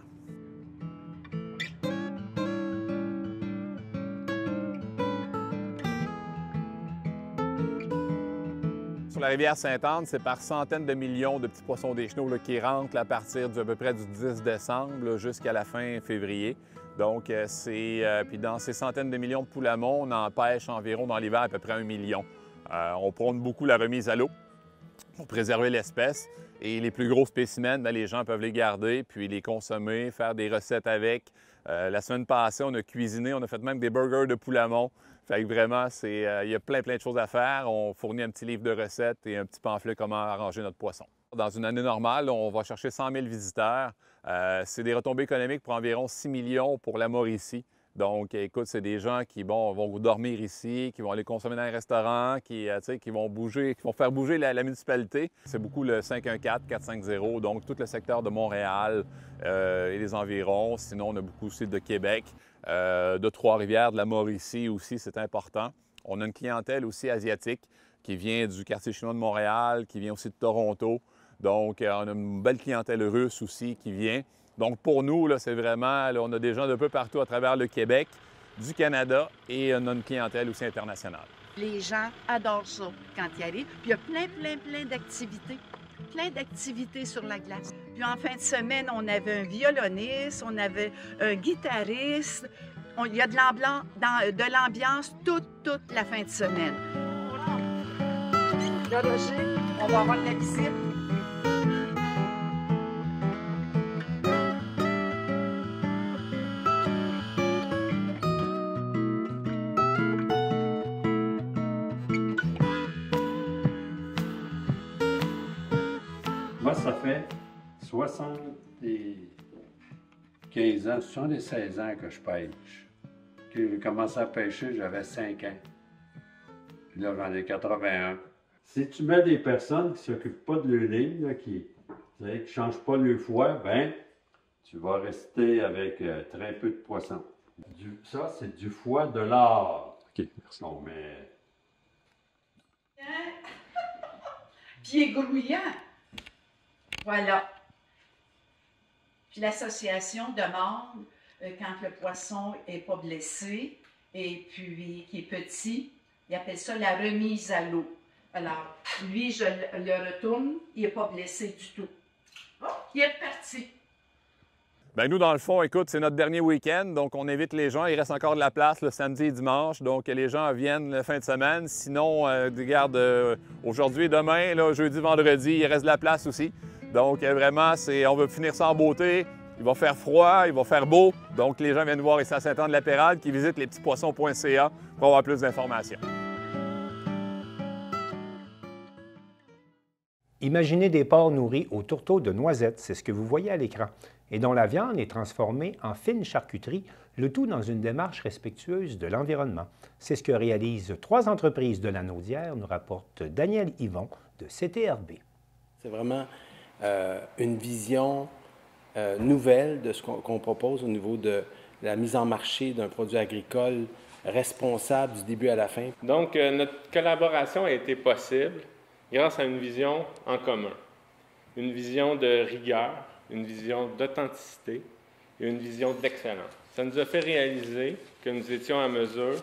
Sur la rivière Sainte-Anne, c'est par centaines de millions de petits poissons des chenaux là, qui rentrent là, à partir à peu près du 10 décembre jusqu'à la fin février. Donc, puis dans ces centaines de millions de poules à mont, on en pêche environ dans l'hiver à peu près 1 million. On prône beaucoup la remise à l'eau pour préserver l'espèce. Et les plus gros spécimens, bien, les gens peuvent les garder, puis les consommer, faire des recettes avec. La semaine passée, on a cuisiné, on a fait même des burgers de poules à mont. Fait que vraiment, il y a plein de choses à faire. On fournit un petit livre de recettes et un petit pamphlet comment arranger notre poisson. Dans une année normale, on va chercher 100 000 visiteurs. C'est des retombées économiques pour environ 6 millions pour la Mauricie. Donc, écoute, c'est des gens qui vont dormir ici, qui vont aller consommer dans les restaurants, qui vont bouger, qui vont faire bouger la municipalité. C'est beaucoup le 514-450, donc tout le secteur de Montréal et les environs. Sinon, on a beaucoup aussi de Québec, de Trois-Rivières, de la Mauricie aussi, c'est important. On a une clientèle aussi asiatique qui vient du quartier chinois de Montréal, qui vient aussi de Toronto. Donc, on a une belle clientèle russe aussi qui vient. Donc, pour nous, là, c'est vraiment, là, on a des gens de peu partout à travers le Québec, du Canada et on a une clientèle aussi internationale. Les gens adorent ça quand ils arrivent. Puis il y a plein d'activités. Plein d'activités sur la glace. Puis en fin de semaine, on avait un violoniste, on avait un guitariste. Il y a de l'ambiance toute la fin de semaine. Là, Roger, on va avoir de la visite. Moi, ça fait 75 ans, 76 ans que je pêche. Quand j'ai commencé à pêcher, j'avais 5 ans. Puis là, j'en ai 81. Si tu mets des personnes qui ne s'occupent pas de leur ligne, là, qui ne changent pas leur foie, ben, tu vas rester avec très peu de poissons. Ça, c'est du foie de l'art. OK, merci. Non, mais... Puis il est grouillant. Voilà. Puis l'association demande quand le poisson n'est pas blessé et puis qui est petit. Il appelle ça la remise à l'eau. Alors, lui, je le retourne, il n'est pas blessé du tout. Oh, il est reparti. Bien, nous, dans le fond, écoute, c'est notre dernier week-end, donc on invite les gens. Il reste encore de la place le samedi et dimanche, donc les gens viennent la fin de semaine. Sinon, regarde, aujourd'hui et demain, là, jeudi, vendredi, il reste de la place aussi. Donc, vraiment, on veut finir ça en beauté. Il va faire froid, il va faire beau. Donc, les gens viennent voir ici à Saint-Anne-de-la-Pérade, qui visitent lespetitspoissons.ca pour avoir plus d'informations. Imaginez des porcs nourris au tourteau de noisettes, c'est ce que vous voyez à l'écran, et dont la viande est transformée en fine charcuterie, le tout dans une démarche respectueuse de l'environnement. C'est ce que réalisent 3 entreprises de la Naudière, nous rapporte Daniel Yvon de CTRB. C'est vraiment une vision nouvelle de ce qu'on propose au niveau de la mise en marché d'un produit agricole responsable du début à la fin. Donc, notre collaboration a été possible grâce à une vision en commun, une vision de rigueur, une vision d'authenticité et une vision d'excellence. Ça nous a fait réaliser que nous étions en mesure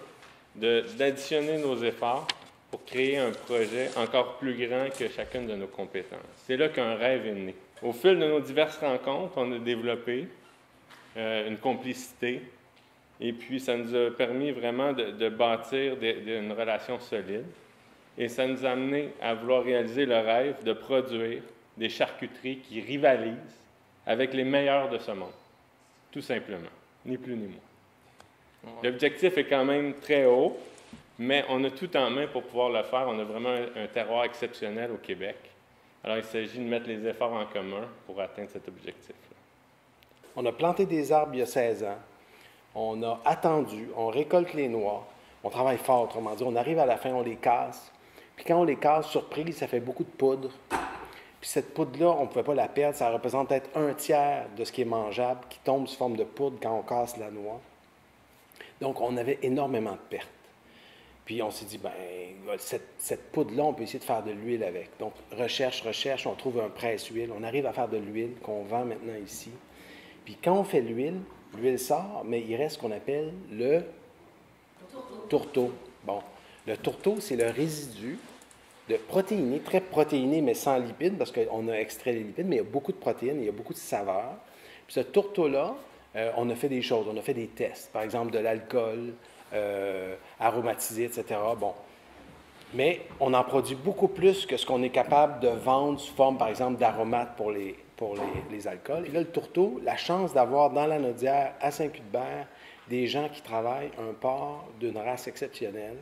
d'additionner nos efforts pour créer un projet encore plus grand que chacune de nos compétences. C'est là qu'un rêve est né. Au fil de nos diverses rencontres, on a développé une complicité et puis ça nous a permis vraiment de bâtir une relation solide. Et ça nous a amené à vouloir réaliser le rêve de produire des charcuteries qui rivalisent avec les meilleurs de ce monde. Tout simplement, ni plus ni moins. L'objectif est quand même très haut, mais on a tout en main pour pouvoir le faire. On a vraiment un terroir exceptionnel au Québec. Alors, il s'agit de mettre les efforts en commun pour atteindre cet objectif-là. On a planté des arbres il y a 16 ans. On a attendu, on récolte les noix. On travaille fort, autrement dit. On arrive à la fin, on les casse. Puis quand on les casse, surprise, ça fait beaucoup de poudre. Puis cette poudre-là, on ne pouvait pas la perdre. Ça représente peut-être 1/3 de ce qui est mangeable qui tombe sous forme de poudre quand on casse la noix. Donc, on avait énormément de pertes. Puis on s'est dit, bien, cette poudre-là, on peut essayer de faire de l'huile avec. Donc, recherche, on trouve un presse-huile. On arrive à faire de l'huile qu'on vend maintenant ici. Puis quand on fait l'huile sort, mais il reste ce qu'on appelle le tourteau. Bon, le tourteau, c'est le résidu de protéiné, très protéiné, mais sans lipides, parce qu'on a extrait les lipides, mais il y a beaucoup de protéines, il y a beaucoup de saveurs. Puis ce tourteau-là, on a fait des choses, on a fait des tests, par exemple de l'alcool, aromatisé, etc. Bon. Mais on en produit beaucoup plus que ce qu'on est capable de vendre sous forme, par exemple, d'aromates pour les alcools. Et là, le tourteau, la chance d'avoir dans la Naudière, à Saint-Cuthbert, des gens qui travaillent un porc d'une race exceptionnelle,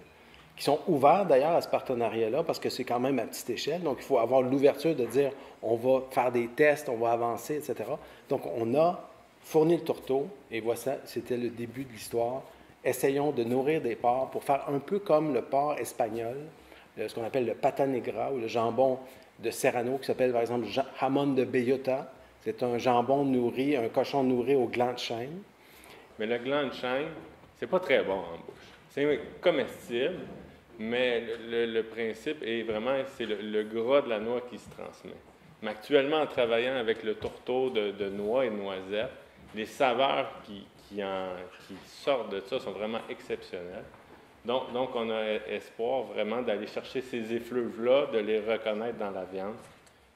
qui sont ouverts d'ailleurs à ce partenariat-là, parce que c'est quand même à petite échelle. Donc, il faut avoir l'ouverture de dire, on va faire des tests, on va avancer, etc. Donc, on a fourni le tourteau, et voici, c'était le début de l'histoire. Essayons de nourrir des porcs pour faire un peu comme le porc espagnol, ce qu'on appelle le pata negra, ou le jambon de Serrano, qui s'appelle par exemple jamón de bellota. C'est un jambon nourri, un cochon nourri au gland de chêne. Mais le gland de chêne, c'est pas très bon en bouche. C'est comestible, mais le principe est vraiment, c'est le gras de la noix qui se transmet. Mais actuellement, en travaillant avec le tourteau de noix et de noisettes, les saveurs qui sortent de ça sont vraiment exceptionnelles. Donc, on a espoir vraiment d'aller chercher ces effluves-là, de les reconnaître dans la viande.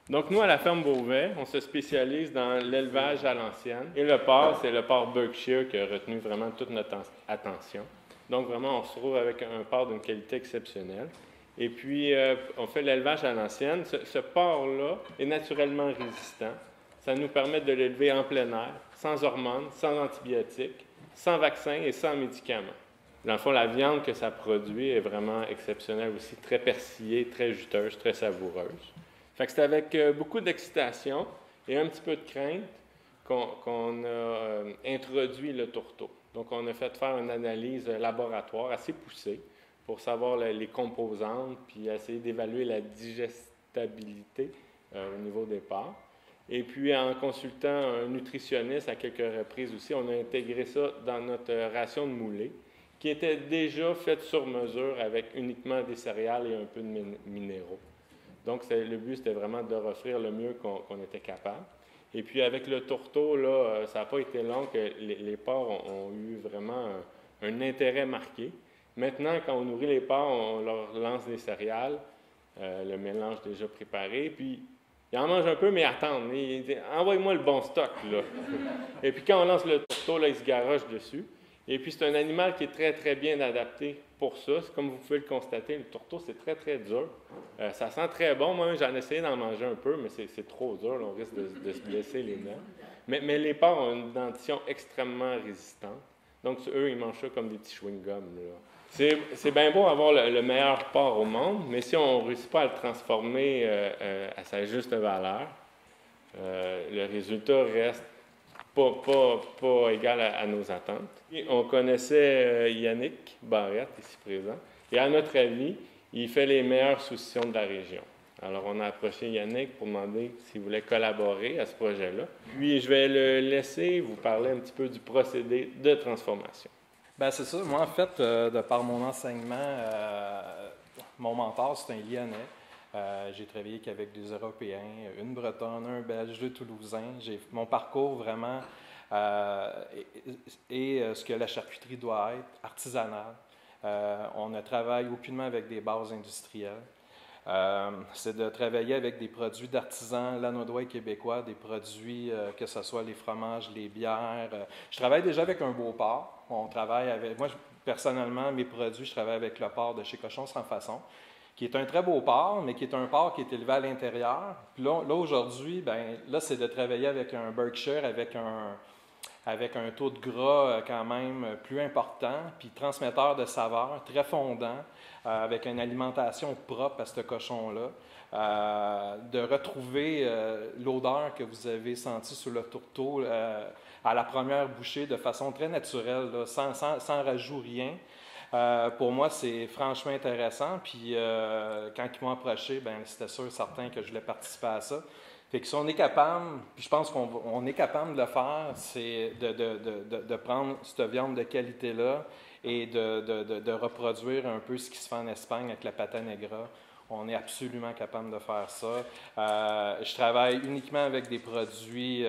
Donc, nous, à la ferme Beauvais, on se spécialise dans l'élevage à l'ancienne. Et le porc, c'est le porc Berkshire qui a retenu vraiment toute notre attention. Donc, vraiment, on se trouve avec un porc d'une qualité exceptionnelle. Et puis, on fait l'élevage à l'ancienne. Ce porc-là est naturellement résistant. Ça nous permet de l'élever en plein air, sans hormones, sans antibiotiques, sans vaccins et sans médicaments. Dans le fond, la viande que ça produit est vraiment exceptionnelle aussi, très persillée, très juteuse, très savoureuse. Fait que c'est avec beaucoup d'excitation et un petit peu de crainte qu'on a introduit le tourteau. Donc, on a fait faire une analyse laboratoire assez poussée pour savoir les composantes puis essayer d'évaluer la digestibilité au niveau des porcs. Et puis, en consultant un nutritionniste à quelques reprises aussi, on a intégré ça dans notre ration de moulée, qui était déjà faite sur mesure avec uniquement des céréales et un peu de minéraux. Donc, le but, c'était vraiment de leur offrir le mieux qu'on était capable. Et puis avec le tourteau, là, ça n'a pas été long que les porcs ont eu vraiment un intérêt marqué. Maintenant, quand on nourrit les porcs, on leur lance des céréales, le mélange déjà préparé, puis ils en mangent un peu, mais ils attendent. Ils disent « Envoie-moi le bon stock, là. » Et puis quand on lance le tourteau, là, ils se garochent dessus. Et puis c'est un animal qui est très, très bien adapté pour ça. Comme vous pouvez le constater, le tourteau, c'est très, très dur. Ça sent très bon. Moi, j'en ai essayé d'en manger un peu, mais c'est trop dur. Là, on risque de se blesser les dents. Mais les porcs ont une dentition extrêmement résistante. Donc, eux, ils mangent ça comme des petits chewing-gums. C'est bien beau avoir le meilleur porc au monde, mais si on ne réussit pas à le transformer à sa juste valeur, le résultat reste pas égal à nos attentes. Et on connaissait Yannick Barrette, ici présent, et à notre avis, il fait les meilleures saucissons de la région. Alors, on a approché Yannick pour demander s'il voulait collaborer à ce projet-là. Puis, je vais le laisser vous parler un petit peu du procédé de transformation. Bien, c'est ça. Moi, en fait, de par mon enseignement, mon mentor, c'est un Lyonnais. J'ai travaillé qu'avec des Européens, une Bretonne, un Belge, deux Toulousains. Mon parcours, vraiment, est ce que la charcuterie doit être, artisanale. On ne travaille aucunement avec des bases industrielles. C'est de travailler avec des produits d'artisans lanaudois et québécois, des produits, que ce soit les fromages, les bières. Je travaille déjà avec un beau porc. On travaille avec, moi, personnellement, mes produits, je travaille avec le porc de chez Cochon Sans Façon, qui est un très beau porc, mais qui est un porc qui est élevé à l'intérieur. Puis là aujourd'hui, c'est de travailler avec un Berkshire, avec un taux de gras quand même plus important, puis transmetteur de saveur, très fondant, avec une alimentation propre à ce cochon-là, de retrouver l'odeur que vous avez sentie sur le tourteau à la première bouchée de façon très naturelle, là, sans rajout, rien. Pour moi, c'est franchement intéressant. Puis quand ils m'ont approché, c'était sûr, certain que je voulais participer à ça. Fait que si on est capable, puis je pense qu'on est capable de le faire, c'est de prendre cette viande de qualité-là et de reproduire un peu ce qui se fait en Espagne avec la pata negra. On est absolument capable de faire ça. Je travaille uniquement avec des produits,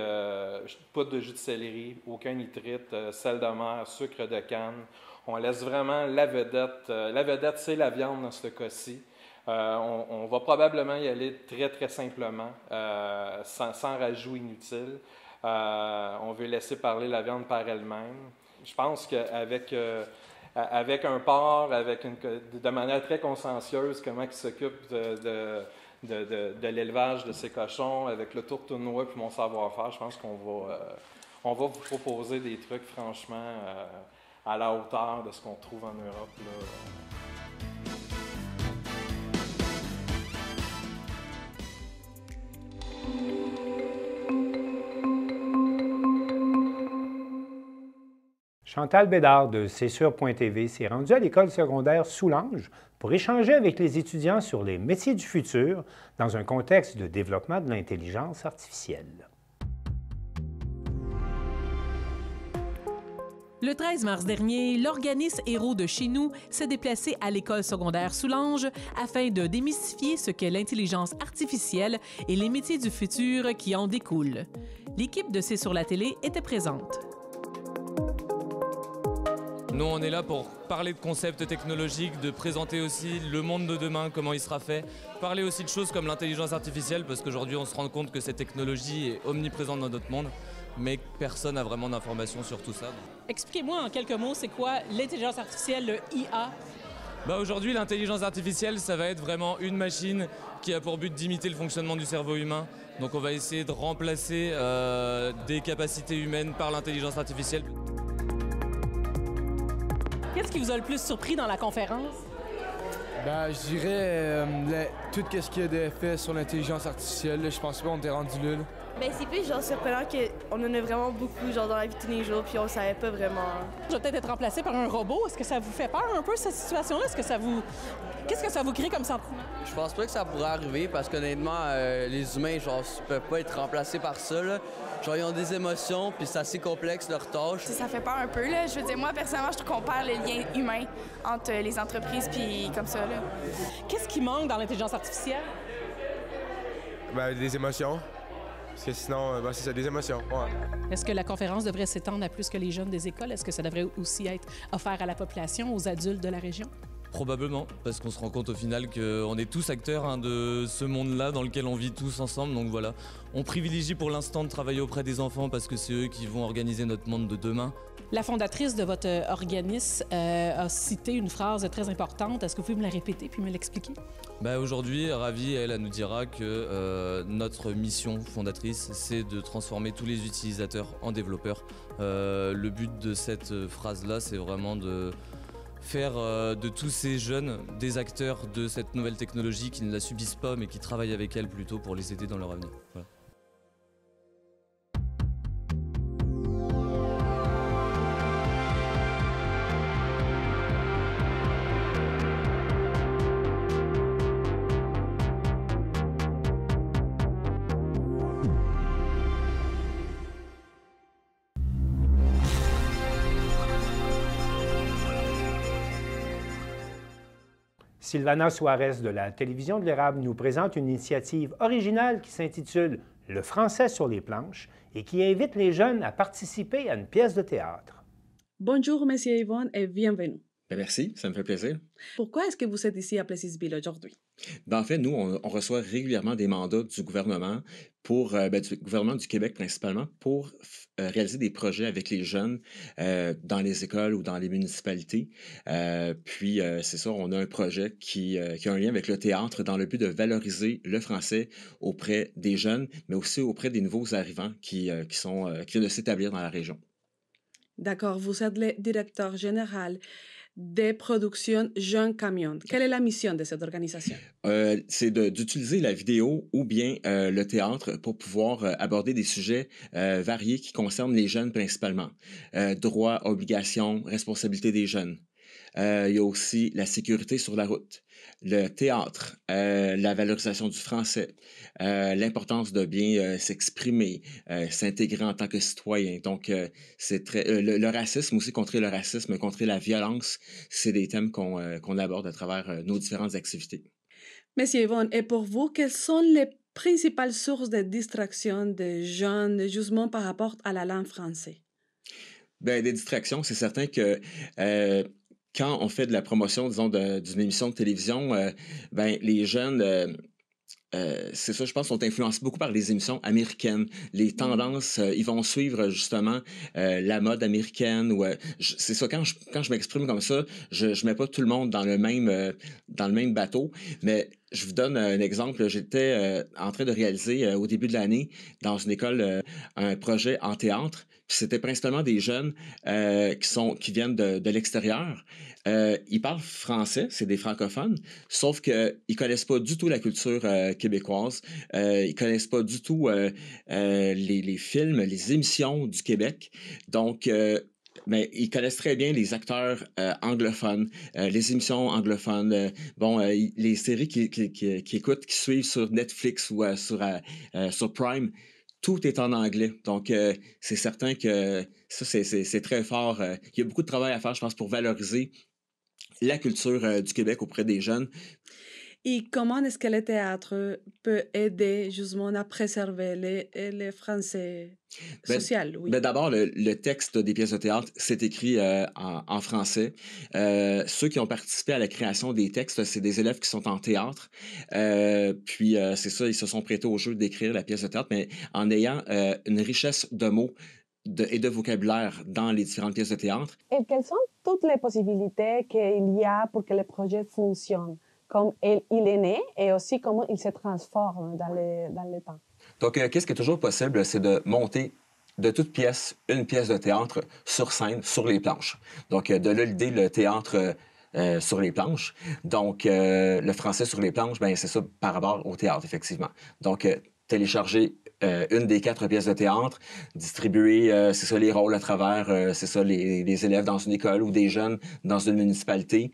poudre de jus de céleri, aucun nitrite, sel de mer, sucre de canne. On laisse vraiment la vedette. La vedette, c'est la viande dans ce cas-ci. On va probablement y aller très, très simplement, sans rajout inutile. On veut laisser parler la viande par elle-même. Je pense qu'avec un porc, de manière très consciencieuse, comment il s'occupe de l'élevage de ces cochons, avec le tourteau-noix puis mon savoir-faire, je pense qu'on va vous proposer des trucs franchement à la hauteur de ce qu'on trouve en Europe, là. Chantal Bédard de CSUR.TV s'est rendue à l'école secondaire Soulanges pour échanger avec les étudiants sur les métiers du futur dans un contexte de développement de l'intelligence artificielle. Le 13 mars dernier, l'organisme Héros de chez nous s'est déplacé à l'école secondaire Soulanges afin de démystifier ce qu'est l'intelligence artificielle et les métiers du futur qui en découlent. L'équipe de C'est sur la télé était présente. Nous, on est là pour parler de concepts technologiques, de présenter aussi le monde de demain, comment il sera fait, parler aussi de choses comme l'intelligence artificielle, parce qu'aujourd'hui, on se rend compte que cette technologie est omniprésente dans notre monde, mais personne n'a vraiment d'informations sur tout ça. Expliquez-moi en quelques mots, c'est quoi l'intelligence artificielle, le IA? Aujourd'hui, l'intelligence artificielle, ça va être vraiment une machine qui a pour but d'imiter le fonctionnement du cerveau humain. Donc on va essayer de remplacer des capacités humaines par l'intelligence artificielle. Qu'est-ce qui vous a le plus surpris dans la conférence? Je dirais tout ce qu'il y a d'effet sur l'intelligence artificielle. Je pense pas qu'on était rendu là. C'est plus surprenant qu'on en a vraiment beaucoup dans la vie de tous les jours, puis on savait pas vraiment. Je vais peut-être être remplacé par un robot. Est-ce que ça vous fait peur un peu, cette situation-là? Qu'est-ce que ça vous crée comme sentiment? Je pense pas que ça pourrait arriver parce qu'honnêtement, les humains, peuvent pas être remplacés par ça, là. Ils ont des émotions, puis c'est assez complexe leur tâche. Ça fait peur un peu, là. Je veux dire, moi, personnellement, je trouve qu'on perd le lien humain entre les entreprises, puis comme ça, là. Qu'est-ce qui manque dans l'intelligence artificielle? Des émotions. Parce que sinon, c'est ça, des émotions. Ouais. Est-ce que la conférence devrait s'étendre à plus que les jeunes des écoles? Est-ce que ça devrait aussi être offert à la population, aux adultes de la région? Probablement, parce qu'on se rend compte au final qu'on est tous acteurs de ce monde-là dans lequel on vit tous ensemble. Donc voilà, on privilégie pour l'instant de travailler auprès des enfants parce que c'est eux qui vont organiser notre monde de demain. La fondatrice de votre organisme a cité une phrase très importante. Est-ce que vous pouvez me la répéter puis me l'expliquer? Aujourd'hui, Ravi, elle nous dira que notre mission fondatrice, c'est de transformer tous les utilisateurs en développeurs. Le but de cette phrase-là, c'est vraiment de faire de tous ces jeunes des acteurs de cette nouvelle technologie qui ne la subissent pas mais qui travaillent avec elle plutôt pour les aider dans leur avenir. Voilà. Sylvana Suarez de la Télévision de l'Érable nous présente une initiative originale qui s'intitule « Le français sur les planches » et qui invite les jeunes à participer à une pièce de théâtre. Bonjour, Monsieur Yvonne, et bienvenue. Merci, ça me fait plaisir. Pourquoi est-ce que vous êtes ici à Plessisville aujourd'hui? En fait, nous, on reçoit régulièrement des mandats du gouvernement, du gouvernement du Québec principalement, pour réaliser des projets avec les jeunes dans les écoles ou dans les municipalités. C'est ça, on a un projet qui a un lien avec le théâtre dans le but de valoriser le français auprès des jeunes, mais aussi auprès des nouveaux arrivants qui viennent de s'établir dans la région. D'accord, vous êtes le directeur général des productions Jeunes Camions. Quelle est la mission de cette organisation? C'est d'utiliser la vidéo ou bien le théâtre pour pouvoir aborder des sujets variés qui concernent les jeunes principalement. Droits, obligations, responsabilités des jeunes. Il y a aussi la sécurité sur la route, le théâtre, la valorisation du français, l'importance de bien s'exprimer, s'intégrer en tant que citoyen. Donc, c'est très le racisme aussi, contrer le racisme, contrer la violence, c'est des thèmes qu'on aborde à travers nos différentes activités. Monsieur Yvonne, et pour vous, quelles sont les principales sources de distraction des jeunes, justement par rapport à la langue française? Bien, des distractions, c'est certain que quand on fait de la promotion, disons, d'une émission de télévision, les jeunes, c'est ça, je pense, sont influencés beaucoup par les émissions américaines. Les tendances, ils vont suivre justement la mode américaine. C'est ça, quand je m'exprime comme ça, je mets pas tout le monde dans le même bateau, mais je vous donne un exemple. J'étais en train de réaliser au début de l'année dans une école un projet en théâtre. C'était principalement des jeunes qui viennent de l'extérieur. Ils parlent français, c'est des francophones, sauf qu'ils ne connaissent pas du tout la culture québécoise. Ils ne connaissent pas du tout les films, les émissions du Québec. Donc, ils connaissent très bien les acteurs anglophones, les émissions anglophones, les séries qu'ils écoutent, qui suivent sur Netflix ou sur Prime. Tout est en anglais. Donc, c'est certain que ça, c'est très fort. Il y a beaucoup de travail à faire, je pense, pour valoriser la culture du Québec auprès des jeunes. Et comment est-ce que le théâtre peut aider justement à préserver les Français social? Oui. D'abord, le texte des pièces de théâtre, c'est écrit en français. Ceux qui ont participé à la création des textes, c'est des élèves qui sont en théâtre. C'est ça, ils se sont prêtés au jeu d'écrire la pièce de théâtre, mais en ayant une richesse de mots et de vocabulaire dans les différentes pièces de théâtre. Et quelles sont toutes les possibilités qu'il y a pour que le projet fonctionne? Comme il est né et aussi comment il se transforme dans le temps. Donc, qu'est-ce qui est toujours possible, c'est de monter de toute pièce, une pièce de théâtre sur scène, sur les planches. Donc, de là l'idée, le théâtre sur les planches. Donc, le français sur les planches, c'est ça par rapport au théâtre, effectivement. Donc, télécharger une des 4 pièces de théâtre, distribuer, c'est ça, les rôles à travers, c'est ça, les élèves dans une école ou des jeunes dans une municipalité,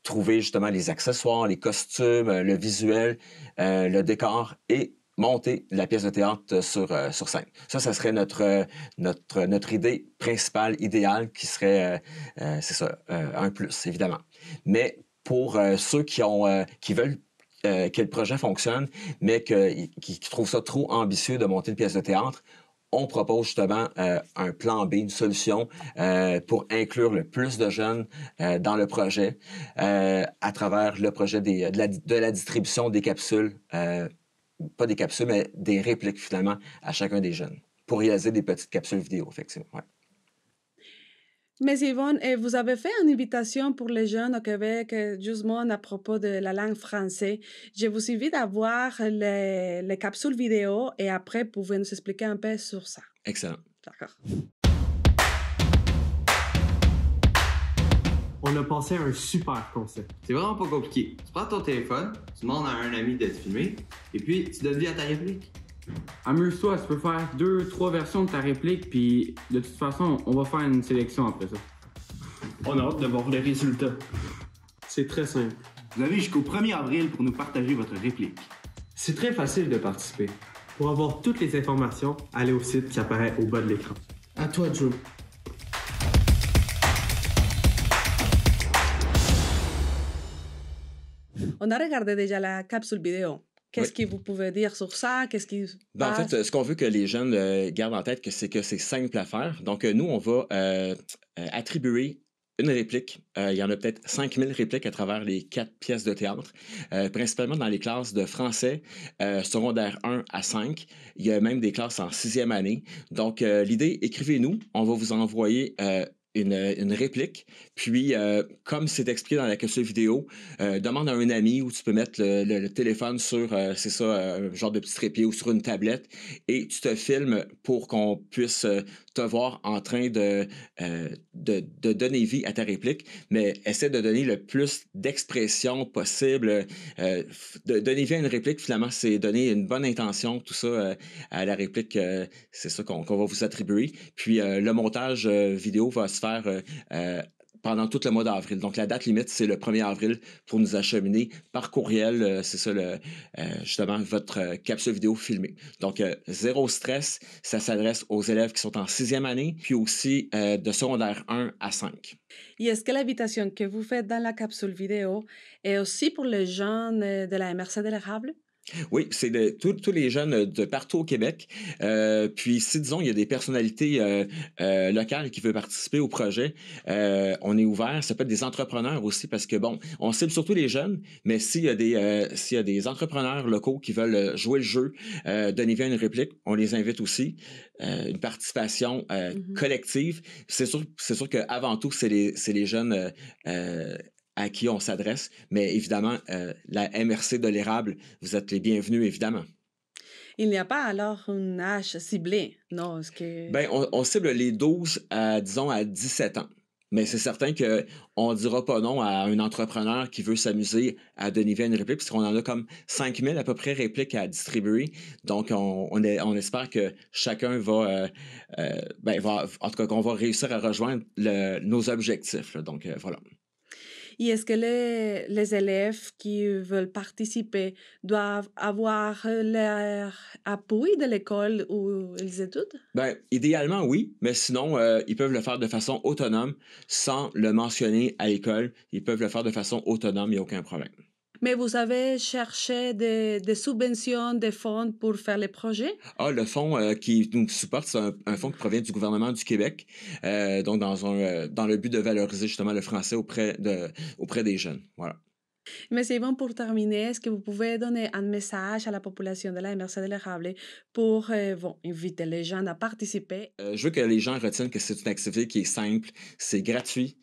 trouver justement les accessoires, les costumes, le visuel, le décor et monter la pièce de théâtre sur scène. Ça serait notre idée principale, idéale, qui serait, c'est ça, un plus, évidemment. Mais pour ceux qui que le projet fonctionne, mais qui trouvent ça trop ambitieux de monter une pièce de théâtre, on propose justement un plan B, une solution pour inclure le plus de jeunes dans le projet à travers le projet de la distribution des capsules, pas des capsules, mais des répliques finalement à chacun des jeunes pour réaliser des petites capsules vidéo, effectivement. Ouais. Mais Yvonne, vous avez fait une invitation pour les jeunes au Québec, justement à propos de la langue française. Je vous invite à voir les capsules vidéo et après, vous pouvez nous expliquer un peu sur ça. Excellent. D'accord. On a pensé à un super concept. C'est vraiment pas compliqué. Tu prends ton téléphone, tu demandes à un ami de te filmer, et puis tu donnes vie à ta réplique. Amuse-toi, tu peux faire 2-3 versions de ta réplique, puis de toute façon, on va faire une sélection après ça. On a hâte de voir les résultats. C'est très simple. Vous avez jusqu'au 1er avril pour nous partager votre réplique. C'est très facile de participer. Pour avoir toutes les informations, allez au site qui apparaît au bas de l'écran. À toi, Drew. On a regardé déjà la capsule vidéo. Qu'est-ce que vous pouvez dire sur ça? Qu'est-ce qui En fait, ce qu'on veut que les jeunes gardent en tête, c'est que c'est simple à faire. Donc, nous, on va attribuer une réplique. Il y en a peut-être 5000 répliques à travers les 4 pièces de théâtre, principalement dans les classes de français, secondaire 1 à 5. Il y a même des classes en 6e année. Donc, l'idée, écrivez-nous. On va vous envoyer une réplique. Puis, comme c'est expliqué dans la capsule vidéo, demande à un ami où tu peux mettre le téléphone sur, c'est ça, un genre de petit trépied ou sur une tablette et tu te filmes pour qu'on puisse te voir en train de donner vie à ta réplique, mais essaie de donner le plus d'expression possible. Donner vie à une réplique, finalement, c'est donner une bonne intention, tout ça, à la réplique. C'est ça qu'on va vous attribuer. Puis, le montage vidéo va se faire pendant tout le mois d'avril. Donc, la date limite, c'est le 1er avril pour nous acheminer par courriel, c'est ça, justement, votre capsule vidéo filmée. Donc, zéro stress, ça s'adresse aux élèves qui sont en 6e année, puis aussi de secondaire 1 à 5. Et est-ce que l'invitation que vous faites dans la capsule vidéo est aussi pour les jeunes de la MRC de l'Érable? Oui, c'est tous les jeunes de partout au Québec. Puis, si, disons, il y a des personnalités locales qui veulent participer au projet, on est ouvert. Ça peut être des entrepreneurs aussi parce que, bon, on cible surtout les jeunes, mais s'il y a des entrepreneurs locaux qui veulent jouer le jeu, donner vie à une réplique, on les invite aussi. Une participation collective. C'est sûr qu'avant tout, c'est les jeunes à qui on s'adresse, mais évidemment, la MRC de l'Érable, vous êtes les bienvenus, évidemment. Il n'y a pas alors un âge ciblé, non? Bien, on cible les 12 à, disons, à 17 ans. Mais c'est certain qu'on ne dira pas non à un entrepreneur qui veut s'amuser à donner vie à une réplique, parce qu'on en a comme 5000 à peu près répliques à distribuer. Donc, on espère que chacun va en tout cas, qu'on va réussir à rejoindre nos objectifs. Là. Donc, voilà. Et est-ce que les élèves qui veulent participer doivent avoir leur appui de l'école où ils étudient? Bien, idéalement, oui, mais sinon, ils peuvent le faire de façon autonome sans le mentionner à l'école. Ils peuvent le faire de façon autonome, il n'y a aucun problème. Mais vous avez cherché des subventions, des fonds pour faire les projets? Ah, le fonds qui nous supporte, c'est un fonds qui provient du gouvernement du Québec, donc dans le but de valoriser justement le français auprès des jeunes. Voilà. Mais c'est bon, pour terminer, est-ce que vous pouvez donner un message à la population de la MRC de l'Érable pour inviter les gens à participer? Je veux que les gens retiennent que c'est une activité qui est simple, c'est gratuit.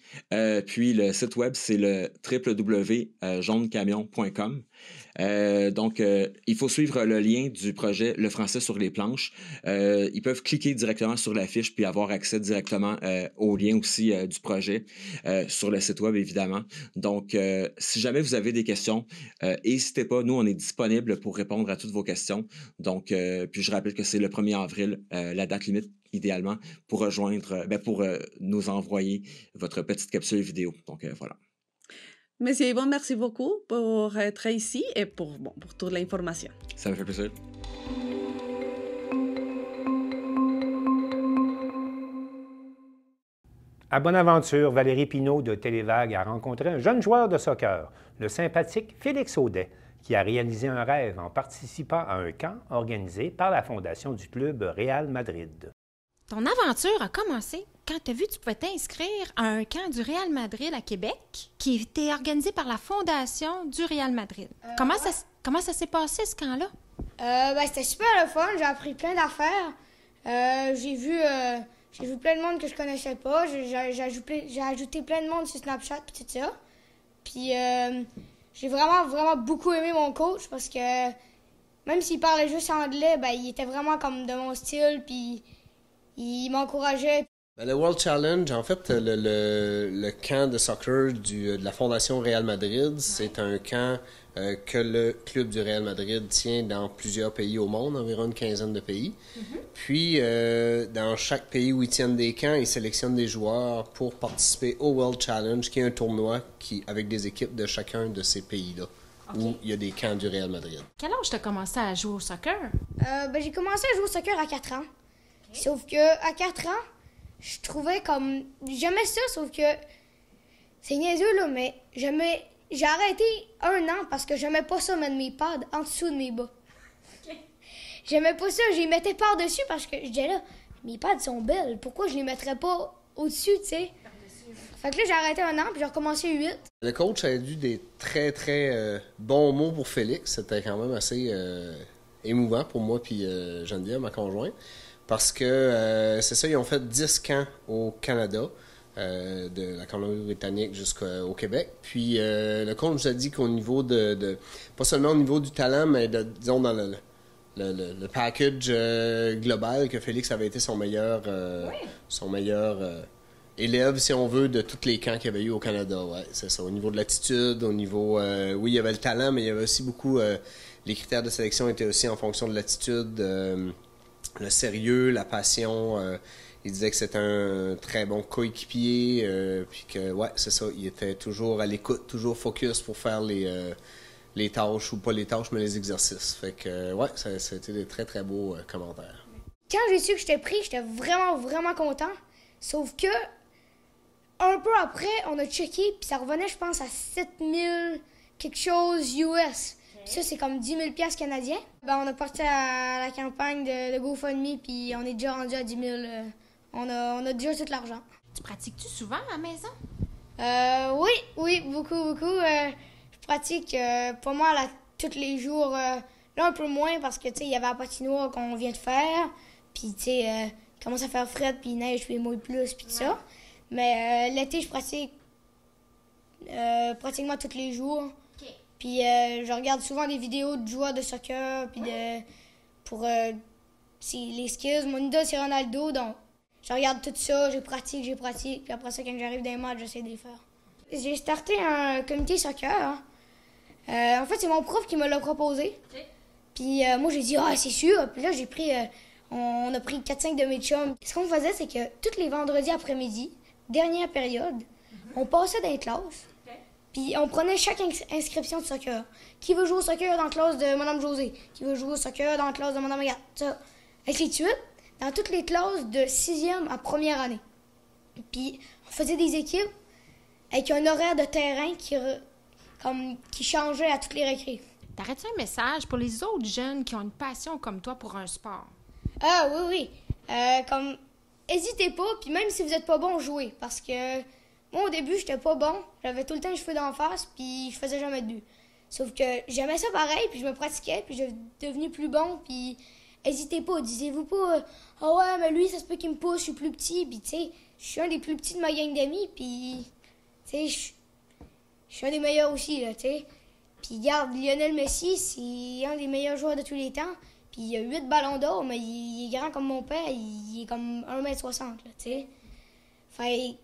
Puis le site web, c'est le www.jaunecamion.com. Donc, il faut suivre le lien du projet Le français sur les planches. Ils peuvent cliquer directement sur la fiche puis avoir accès directement au lien aussi du projet sur le site web, évidemment. Donc, si jamais vous avez des questions, n'hésitez pas. Nous, on est disponible pour répondre à toutes vos questions. Donc, puis je rappelle que c'est le 1er avril, la date limite, idéalement, pour nous envoyer votre petite capsule vidéo. Donc, voilà. Monsieur Yvon, merci beaucoup pour être ici et pour toute l'information. Ça me fait plaisir. À Bonaventure, Valérie Pinault de Télévague a rencontré un jeune joueur de soccer, le sympathique Félix Audet, qui a réalisé un rêve en participant à un camp organisé par la fondation du club Real Madrid. Ton aventure a commencé quand tu as vu que tu pouvais t'inscrire à un camp du Real Madrid à Québec qui était organisé par la fondation du Real Madrid. Comment ça s'est passé, ce camp-là? C'était super le fun. J'ai appris plein d'affaires. J'ai vu plein de monde que je connaissais pas. J'ai ajouté plein de monde sur Snapchat et tout ça. Puis j'ai vraiment beaucoup aimé mon coach parce que même s'il parlait juste anglais, il était vraiment comme de mon style, puis il m'encourageait. Le World Challenge, en fait, le camp de soccer de la Fondation Real Madrid, c'est un camp que le club du Real Madrid tient dans plusieurs pays au monde, environ une quinzaine de pays. Puis, dans chaque pays où ils tiennent des camps, ils sélectionnent des joueurs pour participer au World Challenge, qui est un tournoi avec des équipes de chacun de ces pays-là, où il y a des camps du Real Madrid. Quel âge t'as commencé à jouer au soccer? J'ai commencé à jouer au soccer à 4 ans. Sauf que à 4 ans, je trouvais comme... J'aimais ça, sauf que... C'est niaiseux, là, mais j'ai arrêté 1 an parce que j'aimais pas ça mettre mes pads en dessous de mes bas. J'aimais pas ça, je les mettais par-dessus parce que je disais là, mes pads sont belles, pourquoi je les mettrais pas au-dessus, tu sais? Fait que là, j'ai arrêté 1 an, puis j'ai recommencé 8. Le coach a eu des très, très bons mots pour Félix. C'était quand même assez émouvant pour moi puis Geneviève, ma conjointe. Parce que, c'est ça, ils ont fait 10 camps au Canada, de la Colombie-Britannique jusqu'au Québec. Puis, le coach nous a dit qu'au niveau pas seulement au niveau du talent, mais disons dans le package global, que Félix avait été son meilleur élève, si on veut, de tous les camps qu'il y avait eu au Canada. Ouais, c'est ça. Au niveau de l'attitude, au niveau... oui, il y avait le talent, mais il y avait aussi beaucoup... les critères de sélection étaient aussi en fonction de l'attitude, le sérieux, la passion. Il disait que c'était un très bon coéquipier, puis que, ouais, c'est ça, il était toujours à l'écoute, toujours focus pour faire les tâches, ou pas les tâches, mais les exercices. Fait que, ouais, ça a été des très, très beaux commentaires. Quand j'ai su que j'étais pris, j'étais vraiment content. Sauf que, un peu après, on a checké, puis ça revenait, je pense, à 7000 quelque chose US. Ça, c'est comme 10 000 $ canadiens. On a parti à la campagne de GoFundMe, puis on est déjà rendu à 10 000. On a déjà tout l'argent. Tu pratiques-tu souvent à la maison? Oui, beaucoup. Je pratique pas mal tous les jours. Là, un peu moins, parce que, tu sais, il y avait la patinoire qu'on vient de faire. Puis, tu sais, il commence à faire fret, puis il neige, puis il mouille plus, puis tout ça. Mais l'été, je pratique pratiquement tous les jours. Puis je regarde souvent des vidéos de joueurs de soccer, puis pour les skills. Mon idole, c'est Ronaldo, donc je regarde tout ça, je pratique. Puis après ça, quand j'arrive dans les matchs, j'essaie de les faire. J'ai starté un comité soccer. En fait, c'est mon prof qui me l'a proposé. Puis moi, j'ai dit, c'est sûr. Puis là, on a pris 4-5 de mes chums. Ce qu'on faisait, c'est que tous les vendredis après-midi, dernière période, on passait dans les classes. Puis on prenait chaque inscription de soccer. Qui veut jouer au soccer dans la classe de Mme José? Qui veut jouer au soccer dans la classe de Mme Agathe? Ça. Ainsi de suite, dans toutes les classes de 6e à première année. Puis on faisait des équipes avec un horaire de terrain qui changeait à toutes les récrés. T'aurais-tu un message pour les autres jeunes qui ont une passion comme toi pour un sport? Ah oui. Comme, hésitez pas, puis même si vous êtes pas bon, jouez. Parce que moi, au début, j'étais pas bon. J'avais tout le temps les cheveux d'en face, puis je faisais jamais de but. Sauf que j'aimais ça pareil, puis je me pratiquais, puis j'ai devenu plus bon, puis hésitez pas. Disez-vous pas, ouais, mais lui, ça se peut qu'il me pousse, je suis plus petit, puis tu sais, je suis un des plus petits de ma gang d'amis, puis tu sais, je suis un des meilleurs aussi, là, tu sais. Puis regarde, Lionel Messi, c'est un des meilleurs joueurs de tous les temps, puis il a 8 ballons d'or, mais il est grand comme mon père, il est comme 1,60 m, tu sais. Fait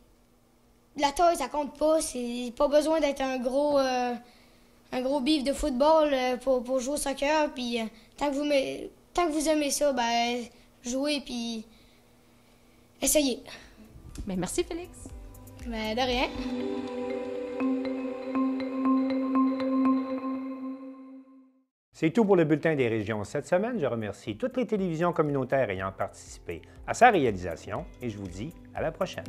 la taille, ça compte pas. C'est pas besoin d'être un gros bif de football pour jouer au soccer. Puis tant que vous aimez ça, jouez puis essayez. Merci, Félix. De rien. C'est tout pour le Bulletin des régions cette semaine. Je remercie toutes les télévisions communautaires ayant participé à sa réalisation et je vous dis à la prochaine.